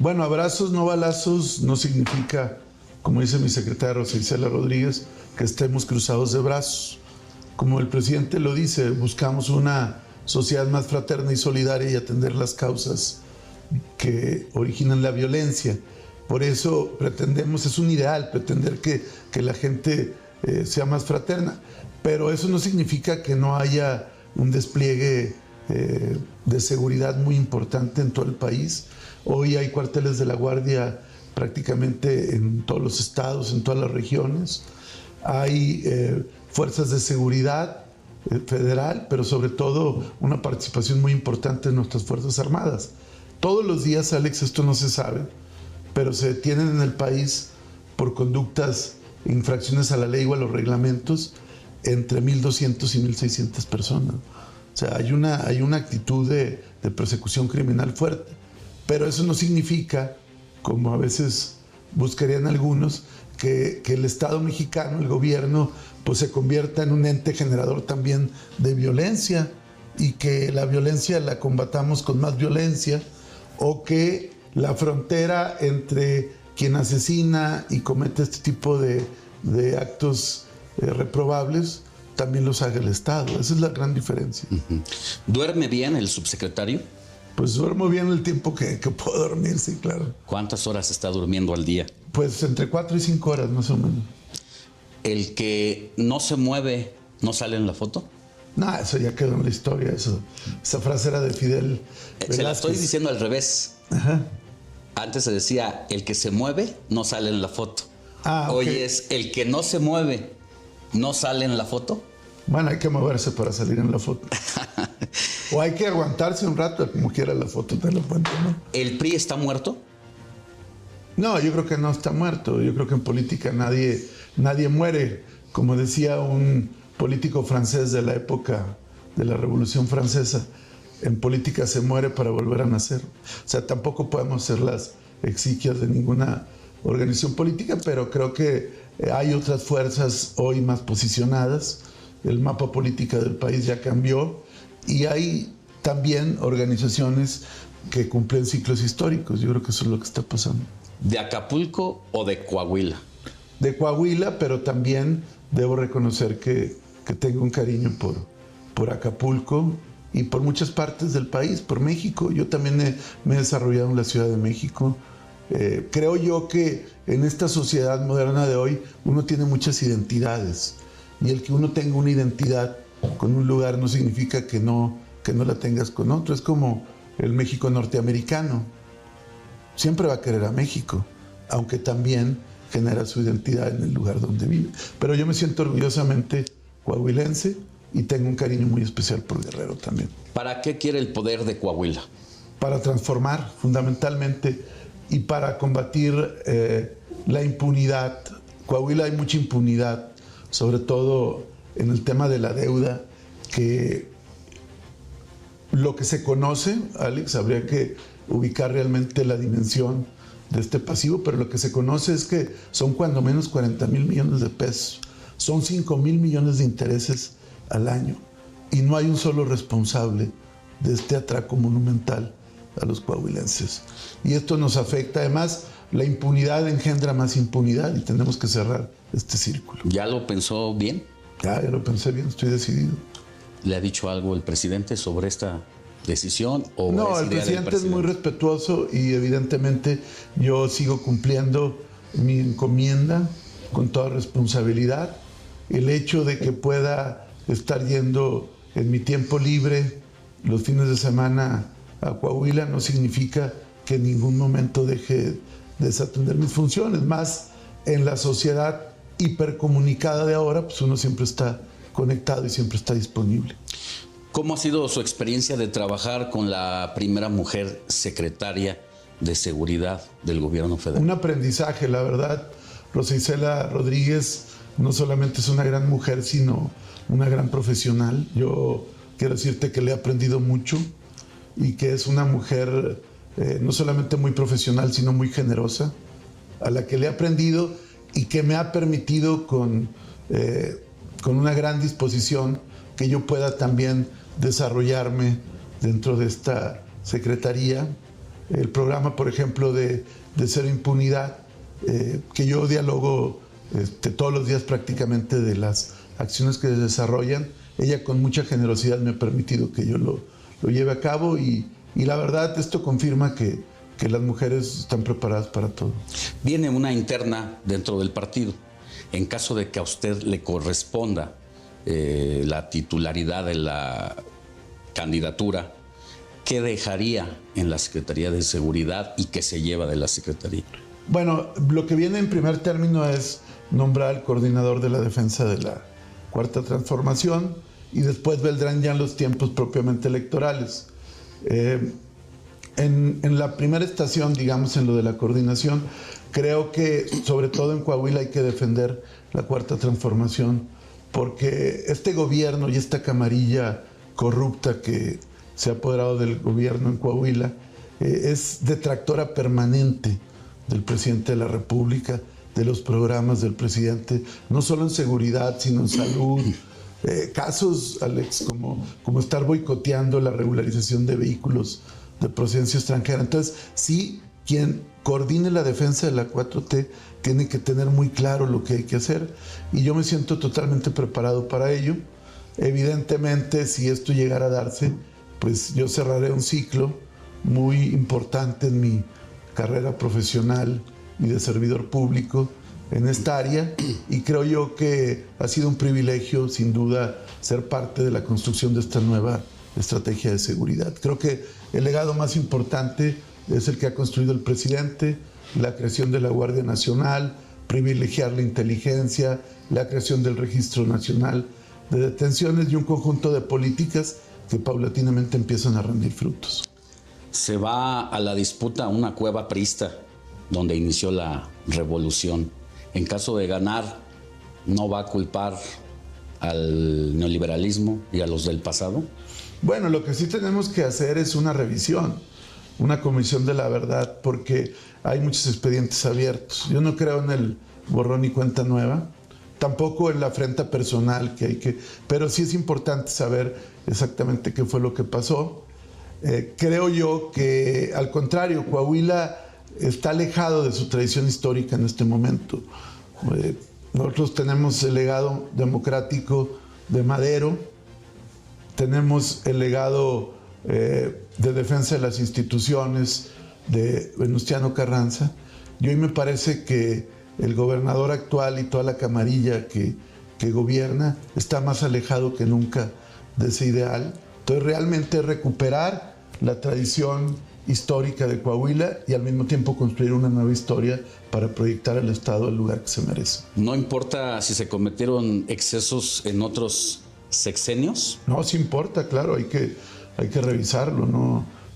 Bueno, abrazos, no balazos no significa, como dice mi secretaria Rosa Isela Rodríguez, que estemos cruzados de brazos. Como el presidente lo dice, buscamos una sociedad más fraterna y solidaria y atender las causas que originan la violencia. Por eso pretendemos, es un ideal, pretender que la gente sea más fraterna. Pero eso no significa que no haya un despliegue de seguridad muy importante en todo el país. Hoy hay cuarteles de la Guardia prácticamente en todos los estados, en todas las regiones. Hay fuerzas de seguridad federal, pero sobre todo una participación muy importante de nuestras Fuerzas Armadas. Todos los días, Alex, esto no se sabe, pero se detienen en el país por conductas, infracciones a la ley o a los reglamentos, entre 1.200 y 1.600 personas. O sea, hay una actitud de persecución criminal fuerte. Pero eso no significa, como a veces buscarían algunos, que el Estado mexicano, el gobierno, pues se convierta en un ente generador también de violencia y que la violencia la combatamos con más violencia, o que la frontera entre quien asesina y comete este tipo de actos reprobables también los haga el Estado. Esa es la gran diferencia. ¿Duerme bien el subsecretario? Pues duermo bien el tiempo que puedo dormir, sí, claro. ¿Cuántas horas está durmiendo al día? Pues entre 4 y 5 horas más o menos. ¿El que no se mueve no sale en la foto? No, eso ya quedó en la historia. Esa frase era de Fidel Velázquez. Se la estoy diciendo al revés. Ajá. Antes se decía, el que se mueve no sale en la foto. Hoy okay. es, el que no se mueve no sale en la foto. Bueno, hay que moverse para salir en la foto. O hay que aguantarse un rato, como quiera la foto te lo cuento, ¿no? ¿El PRI está muerto? No, yo creo que no está muerto. Yo creo que en política nadie muere. Como decía un político francés de la época de la Revolución Francesa, en política se muere para volver a nacer. O sea, tampoco podemos ser las exequias de ninguna organización política, pero creo que hay otras fuerzas hoy más posicionadas. El mapa político del país ya cambió y hay también organizaciones que cumplen ciclos históricos. Yo creo que eso es lo que está pasando. ¿De Acapulco o de Coahuila? De Coahuila, pero también debo reconocer que tengo un cariño por Acapulco y por muchas partes del país, por México. Yo también me he desarrollado en la Ciudad de México. Creo yo que en esta sociedad moderna de hoy uno tiene muchas identidades y el que uno tenga una identidad con un lugar no significa que no la tengas con otro. Es como el México norteamericano. Siempre va a querer a México, aunque también genera su identidad en el lugar donde vive. Pero yo me siento orgullosamente coahuilense y tengo un cariño muy especial por Guerrero también. ¿Para qué quiere el poder de Coahuila? Para transformar, fundamentalmente, y para combatir la impunidad. Coahuila hay mucha impunidad, sobre todo en el tema de la deuda, que lo que se conoce, Alex, habría que ubicar realmente la dimensión de este pasivo, pero lo que se conoce es que son cuando menos 40,000 millones de pesos, son 5,000 millones de intereses al año, y no hay un solo responsable de este atraco monumental a los coahuilenses. Y esto nos afecta. Además, la impunidad engendra más impunidad y tenemos que cerrar este círculo. ¿Ya lo pensó bien? Ya lo pensé bien, estoy decidido. ¿Le ha dicho algo el presidente sobre esta decisión? ¿O no, el presidente es muy respetuoso y evidentemente yo sigo cumpliendo mi encomienda con toda responsabilidad. El hecho de que pueda estar yendo en mi tiempo libre los fines de semana a Coahuila no significa que en ningún momento deje de desatender mis funciones. Más en la sociedad hipercomunicada de ahora, pues uno siempre está conectado y siempre está disponible. ¿Cómo ha sido su experiencia de trabajar con la primera mujer secretaria de Seguridad del Gobierno Federal? Un aprendizaje, la verdad. Rosa Isela Rodríguez no solamente es una gran mujer, sino una gran profesional. Yo quiero decirte que le he aprendido mucho y que es una mujer no solamente muy profesional, sino muy generosa, a la que le he aprendido y que me ha permitido con una gran disposición que yo pueda también desarrollarme dentro de esta secretaría. El programa, por ejemplo, de Cero Impunidad, que yo dialogo todos los días prácticamente de las acciones que desarrollan. Ella con mucha generosidad me ha permitido que yo lo lleve a cabo y Y la verdad, esto confirma que las mujeres están preparadas para todo. Viene una interna dentro del partido. En caso de que a usted le corresponda la titularidad de la candidatura, ¿qué dejaría en la Secretaría de Seguridad y qué se lleva de la Secretaría? Bueno, lo que viene en primer término es nombrar al coordinador de la defensa de la Cuarta Transformación y después vendrán ya los tiempos propiamente electorales. En la primera estación, digamos, en lo de la coordinación, creo que sobre todo en Coahuila hay que defender la Cuarta Transformación, porque este gobierno y esta camarilla corrupta que se ha apoderado del gobierno en Coahuila es detractora permanente del presidente de la República, de los programas del presidente, no solo en seguridad, sino en salud. Casos, Alex, como estar boicoteando la regularización de vehículos de procedencia extranjera. Entonces, sí, quien coordine la defensa de la 4T tiene que tener muy claro lo que hay que hacer, y yo me siento totalmente preparado para ello. Evidentemente, si esto llegara a darse, pues yo cerraré un ciclo muy importante en mi carrera profesional y de servidor público en esta área, y creo yo que ha sido un privilegio, sin duda, ser parte de la construcción de esta nueva estrategia de seguridad. Creo que el legado más importante es el que ha construido el presidente, la creación de la Guardia Nacional, privilegiar la inteligencia, la creación del Registro Nacional de Detenciones y un conjunto de políticas que paulatinamente empiezan a rendir frutos. Se va a la disputa una cueva priista donde inició la revolución. En caso de ganar, ¿no va a culpar al neoliberalismo y a los del pasado? Bueno, lo que sí tenemos que hacer es una revisión, una comisión de la verdad, porque hay muchos expedientes abiertos. Yo no creo en el borrón y cuenta nueva, tampoco en la afrenta personal que hay que... Pero sí es importante saber exactamente qué fue lo que pasó. Creo yo que, al contrario, Coahuila está alejado de su tradición histórica en este momento. Nosotros tenemos el legado democrático de Madero, tenemos el legado de defensa de las instituciones de Venustiano Carranza, y hoy me parece que el gobernador actual y toda la camarilla que gobierna está más alejado que nunca de ese ideal. Entonces, realmente recuperar la tradición histórica de Coahuila y al mismo tiempo construir una nueva historia para proyectar al Estado al lugar que se merece. ¿No importa si se cometieron excesos en otros sexenios? No, sí importa, claro, hay que revisarlo,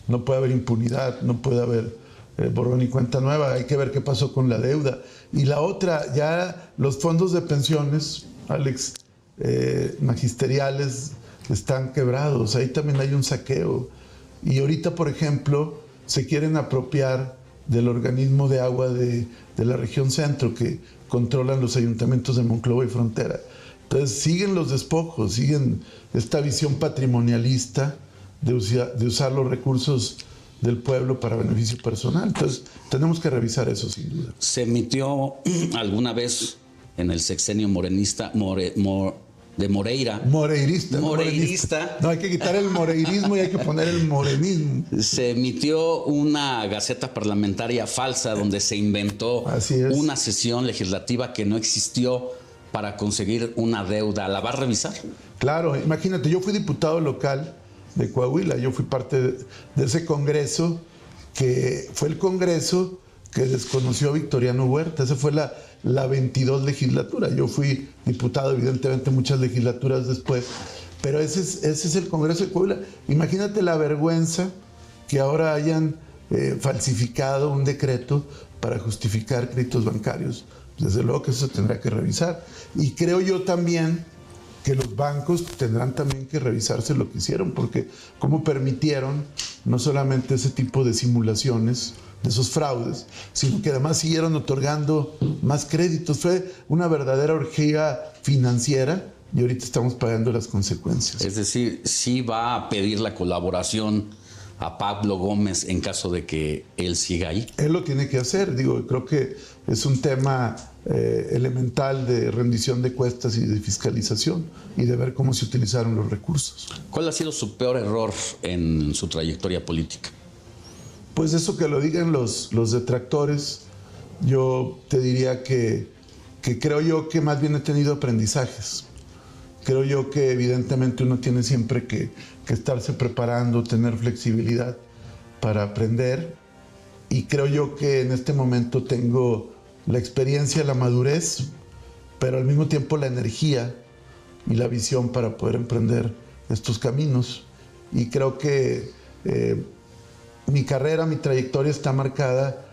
no puede haber impunidad, no puede haber borrón y cuenta nueva, hay que ver qué pasó con la deuda. Y la otra, ya los fondos de pensiones, Alex, magisteriales, están quebrados, ahí también hay un saqueo. Y ahorita, por ejemplo, se quieren apropiar del organismo de agua de la región centro que controlan los ayuntamientos de Monclova y Frontera. Entonces siguen los despojos, siguen esta visión patrimonialista de usar los recursos del pueblo para beneficio personal. Entonces tenemos que revisar eso sin duda. ¿Se emitió alguna vez en el sexenio morenista de Moreira? Moreirista. No, hay que quitar el moreirismo y hay que poner el morenismo. Se emitió una gaceta parlamentaria falsa donde se inventó una sesión legislativa que no existió para conseguir una deuda. ¿La va a revisar? Claro, imagínate, yo fui diputado local de Coahuila, yo fui parte de ese congreso, que fue el congreso que desconoció a Victoriano Huerta. Esa fue la 22 legislatura. Yo fui diputado, evidentemente, muchas legislaturas después, pero ese es el Congreso de Coahuila. Imagínate la vergüenza que ahora hayan falsificado un decreto para justificar créditos bancarios. Desde luego que eso se tendrá que revisar. Y creo yo también que los bancos tendrán también que revisarse lo que hicieron, porque cómo permitieron no solamente ese tipo de simulaciones, de esos fraudes, sino que además siguieron otorgando más créditos. Fue una verdadera orgía financiera y ahorita estamos pagando las consecuencias. Es decir, sí va a pedir la colaboración a Pablo Gómez en caso de que él siga ahí? Él lo tiene que hacer, digo, creo que es un tema elemental de rendición de cuentas y de fiscalización y de ver cómo se utilizaron los recursos. ¿Cuál ha sido su peor error en su trayectoria política? Pues eso que lo digan los detractores, yo te diría que creo yo que más bien he tenido aprendizajes. Creo yo que evidentemente uno tiene siempre que estarse preparando, tener flexibilidad para aprender, y creo yo que en este momento tengo la experiencia, la madurez, pero al mismo tiempo la energía y la visión para poder emprender estos caminos. Y creo que mi carrera, mi trayectoria está marcada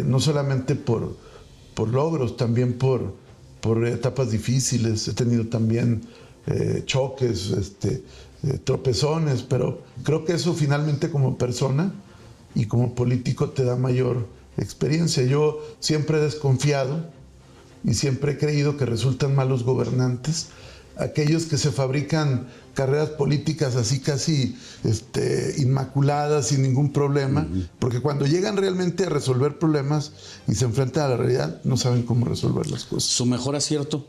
no solamente por logros, también por etapas difíciles. He tenido también choques, tropezones, pero creo que eso finalmente como persona y como político te da mayor experiencia. Yo siempre he desconfiado y siempre he creído que resultan malos gobernantes aquellos que se fabrican carreras políticas así casi inmaculadas, sin ningún problema, porque cuando llegan realmente a resolver problemas y se enfrentan a la realidad, no saben cómo resolver las cosas. ¿Su mejor acierto?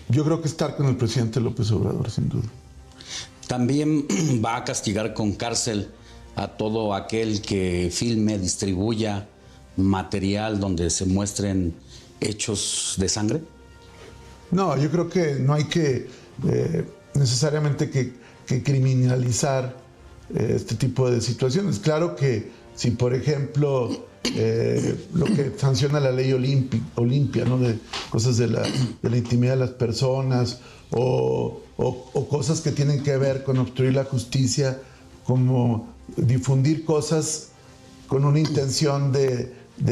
Yo creo que estar con el presidente López Obrador, sin duda. También va a castigar con cárcel a todo aquel que filme, distribuya material donde se muestren hechos de sangre. No, yo creo que no hay que necesariamente que criminalizar este tipo de situaciones. Claro que si, por ejemplo, lo que sanciona la ley Olimpia, ¿no? De cosas de la intimidad de las personas o cosas que tienen que ver con obstruir la justicia, como difundir cosas con una intención de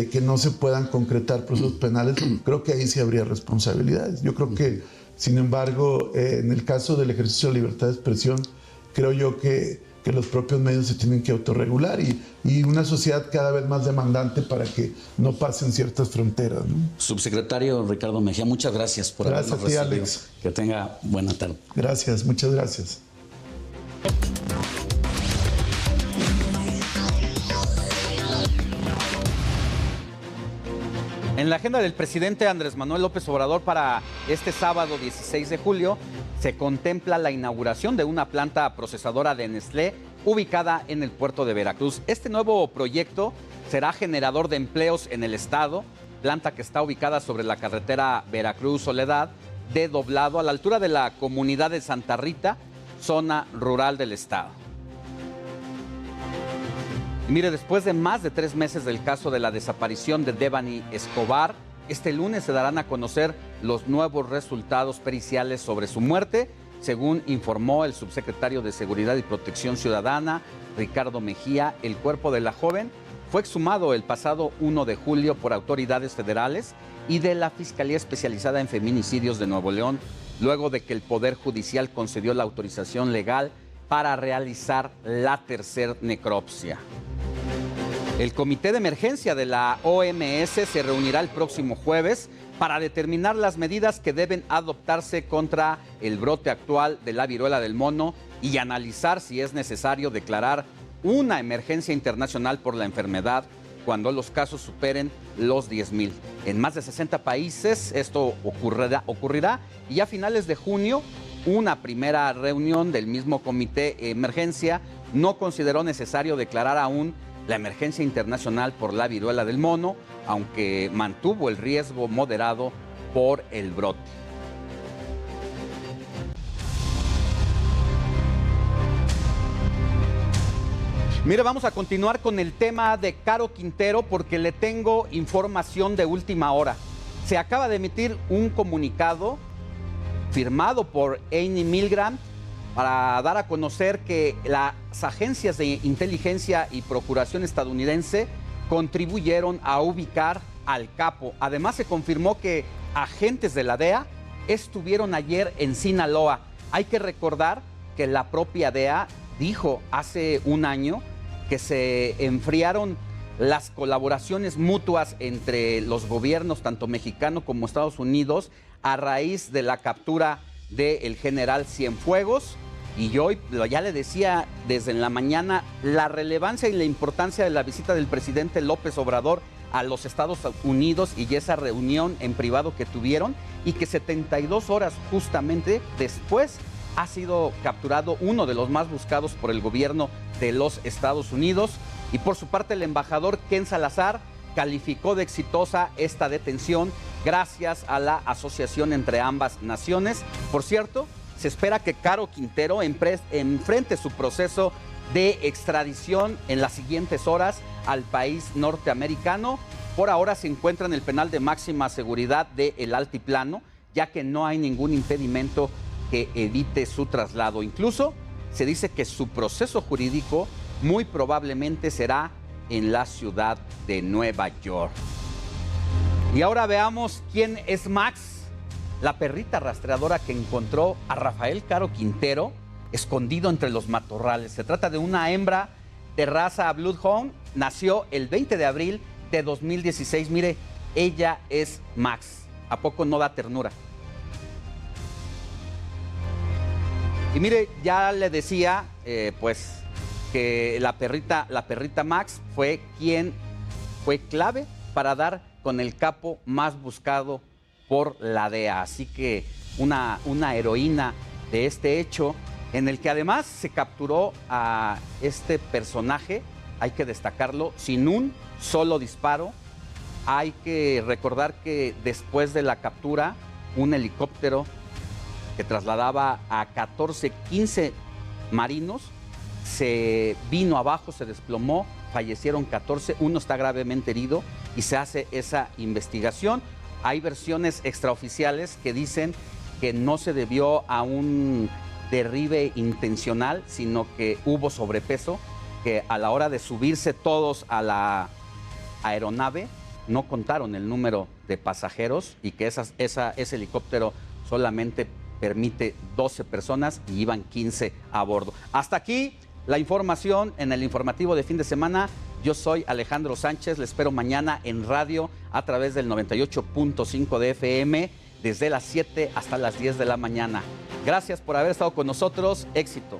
que no se puedan concretar procesos penales, creo que ahí sí habría responsabilidades. Yo creo que, sin embargo, en el caso del ejercicio de libertad de expresión, creo yo que los propios medios se tienen que autorregular y una sociedad cada vez más demandante para que no pasen ciertas fronteras, ¿no? Subsecretario Ricardo Mejía, muchas gracias por habernos recibido. Alex. Que tenga buena tarde. Gracias, muchas gracias. En la agenda del presidente Andrés Manuel López Obrador para este sábado 16 de julio se contempla la inauguración de una planta procesadora de Nestlé ubicada en el puerto de Veracruz. Este nuevo proyecto será generador de empleos en el estado, planta que está ubicada sobre la carretera Veracruz-Soledad, de Doblado, a la altura de la comunidad de Santa Rita, zona rural del estado. Y mire, después de más de 3 meses del caso de la desaparición de Devani Escobar, este lunes se darán a conocer los nuevos resultados periciales sobre su muerte, según informó el subsecretario de Seguridad y Protección Ciudadana, Ricardo Mejía. El cuerpo de la joven fue exhumado el pasado 1 de julio por autoridades federales y de la Fiscalía Especializada en Feminicidios de Nuevo León, luego de que el Poder Judicial concedió la autorización legal para realizar la tercera necropsia. El Comité de Emergencia de la OMS se reunirá el próximo jueves para determinar las medidas que deben adoptarse contra el brote actual de la viruela del mono y analizar si es necesario declarar una emergencia internacional por la enfermedad cuando los casos superen los 10,000. En más de 60 países esto ocurrirá y a finales de junio una primera reunión del mismo Comité de Emergencia no consideró necesario declarar aún la emergencia internacional por la viruela del mono, aunque mantuvo el riesgo moderado por el brote. Mire, vamos a continuar con el tema de Caro Quintero porque le tengo información de última hora. Se acaba de emitir un comunicado firmado por Amy Milgram para dar a conocer que las agencias de inteligencia y procuración estadounidense contribuyeron a ubicar al capo. Además, se confirmó que agentes de la DEA estuvieron ayer en Sinaloa. Hay que recordar que la propia DEA dijo hace un año que se enfriaron las colaboraciones mutuas entre los gobiernos, tanto mexicano como Estados Unidos, a raíz de la captura del general Cienfuegos. Y yo ya le decía desde en la mañana la relevancia y la importancia de la visita del presidente López Obrador a los Estados Unidos y esa reunión en privado que tuvieron, y que 72 horas justamente después ha sido capturado uno de los más buscados por el gobierno de los Estados Unidos. Y por su parte el embajador Ken Salazar calificó de exitosa esta detención gracias a la asociación entre ambas naciones. Por cierto, se espera que Caro Quintero enfrente su proceso de extradición en las siguientes horas al país norteamericano. Por ahora se encuentra en el penal de máxima seguridad de El Altiplano, ya que no hay ningún impedimento que evite su traslado. Incluso se dice que su proceso jurídico muy probablemente será en la ciudad de Nueva York. Y ahora veamos quién es Max, la perrita rastreadora que encontró a Rafael Caro Quintero escondido entre los matorrales. Se trata de una hembra de raza Bloodhound, nació el 20 de abril de 2016. Mire, ella es Max. ¿A poco no da ternura? Y mire, ya le decía, pues, que la perrita Max fue clave para dar con el capo más buscado por la DEA. Así que una heroína de este hecho, en el que además se capturó a este personaje, hay que destacarlo, sin un solo disparo. Hay que recordar que después de la captura, un helicóptero que trasladaba a 15 marinos se vino abajo, se desplomó, fallecieron 14, uno está gravemente herido y se hace esa investigación. Hay versiones extraoficiales que dicen que no se debió a un derribe intencional, sino que hubo sobrepeso, que a la hora de subirse todos a la aeronave no contaron el número de pasajeros y que ese helicóptero solamente permite 12 personas y iban 15 a bordo. Hasta aquí la información en el informativo de fin de semana. Yo soy Alejandro Sánchez, les espero mañana en radio a través del 98.5 de FM desde las 7 hasta las 10 de la mañana. Gracias por haber estado con nosotros. Éxito.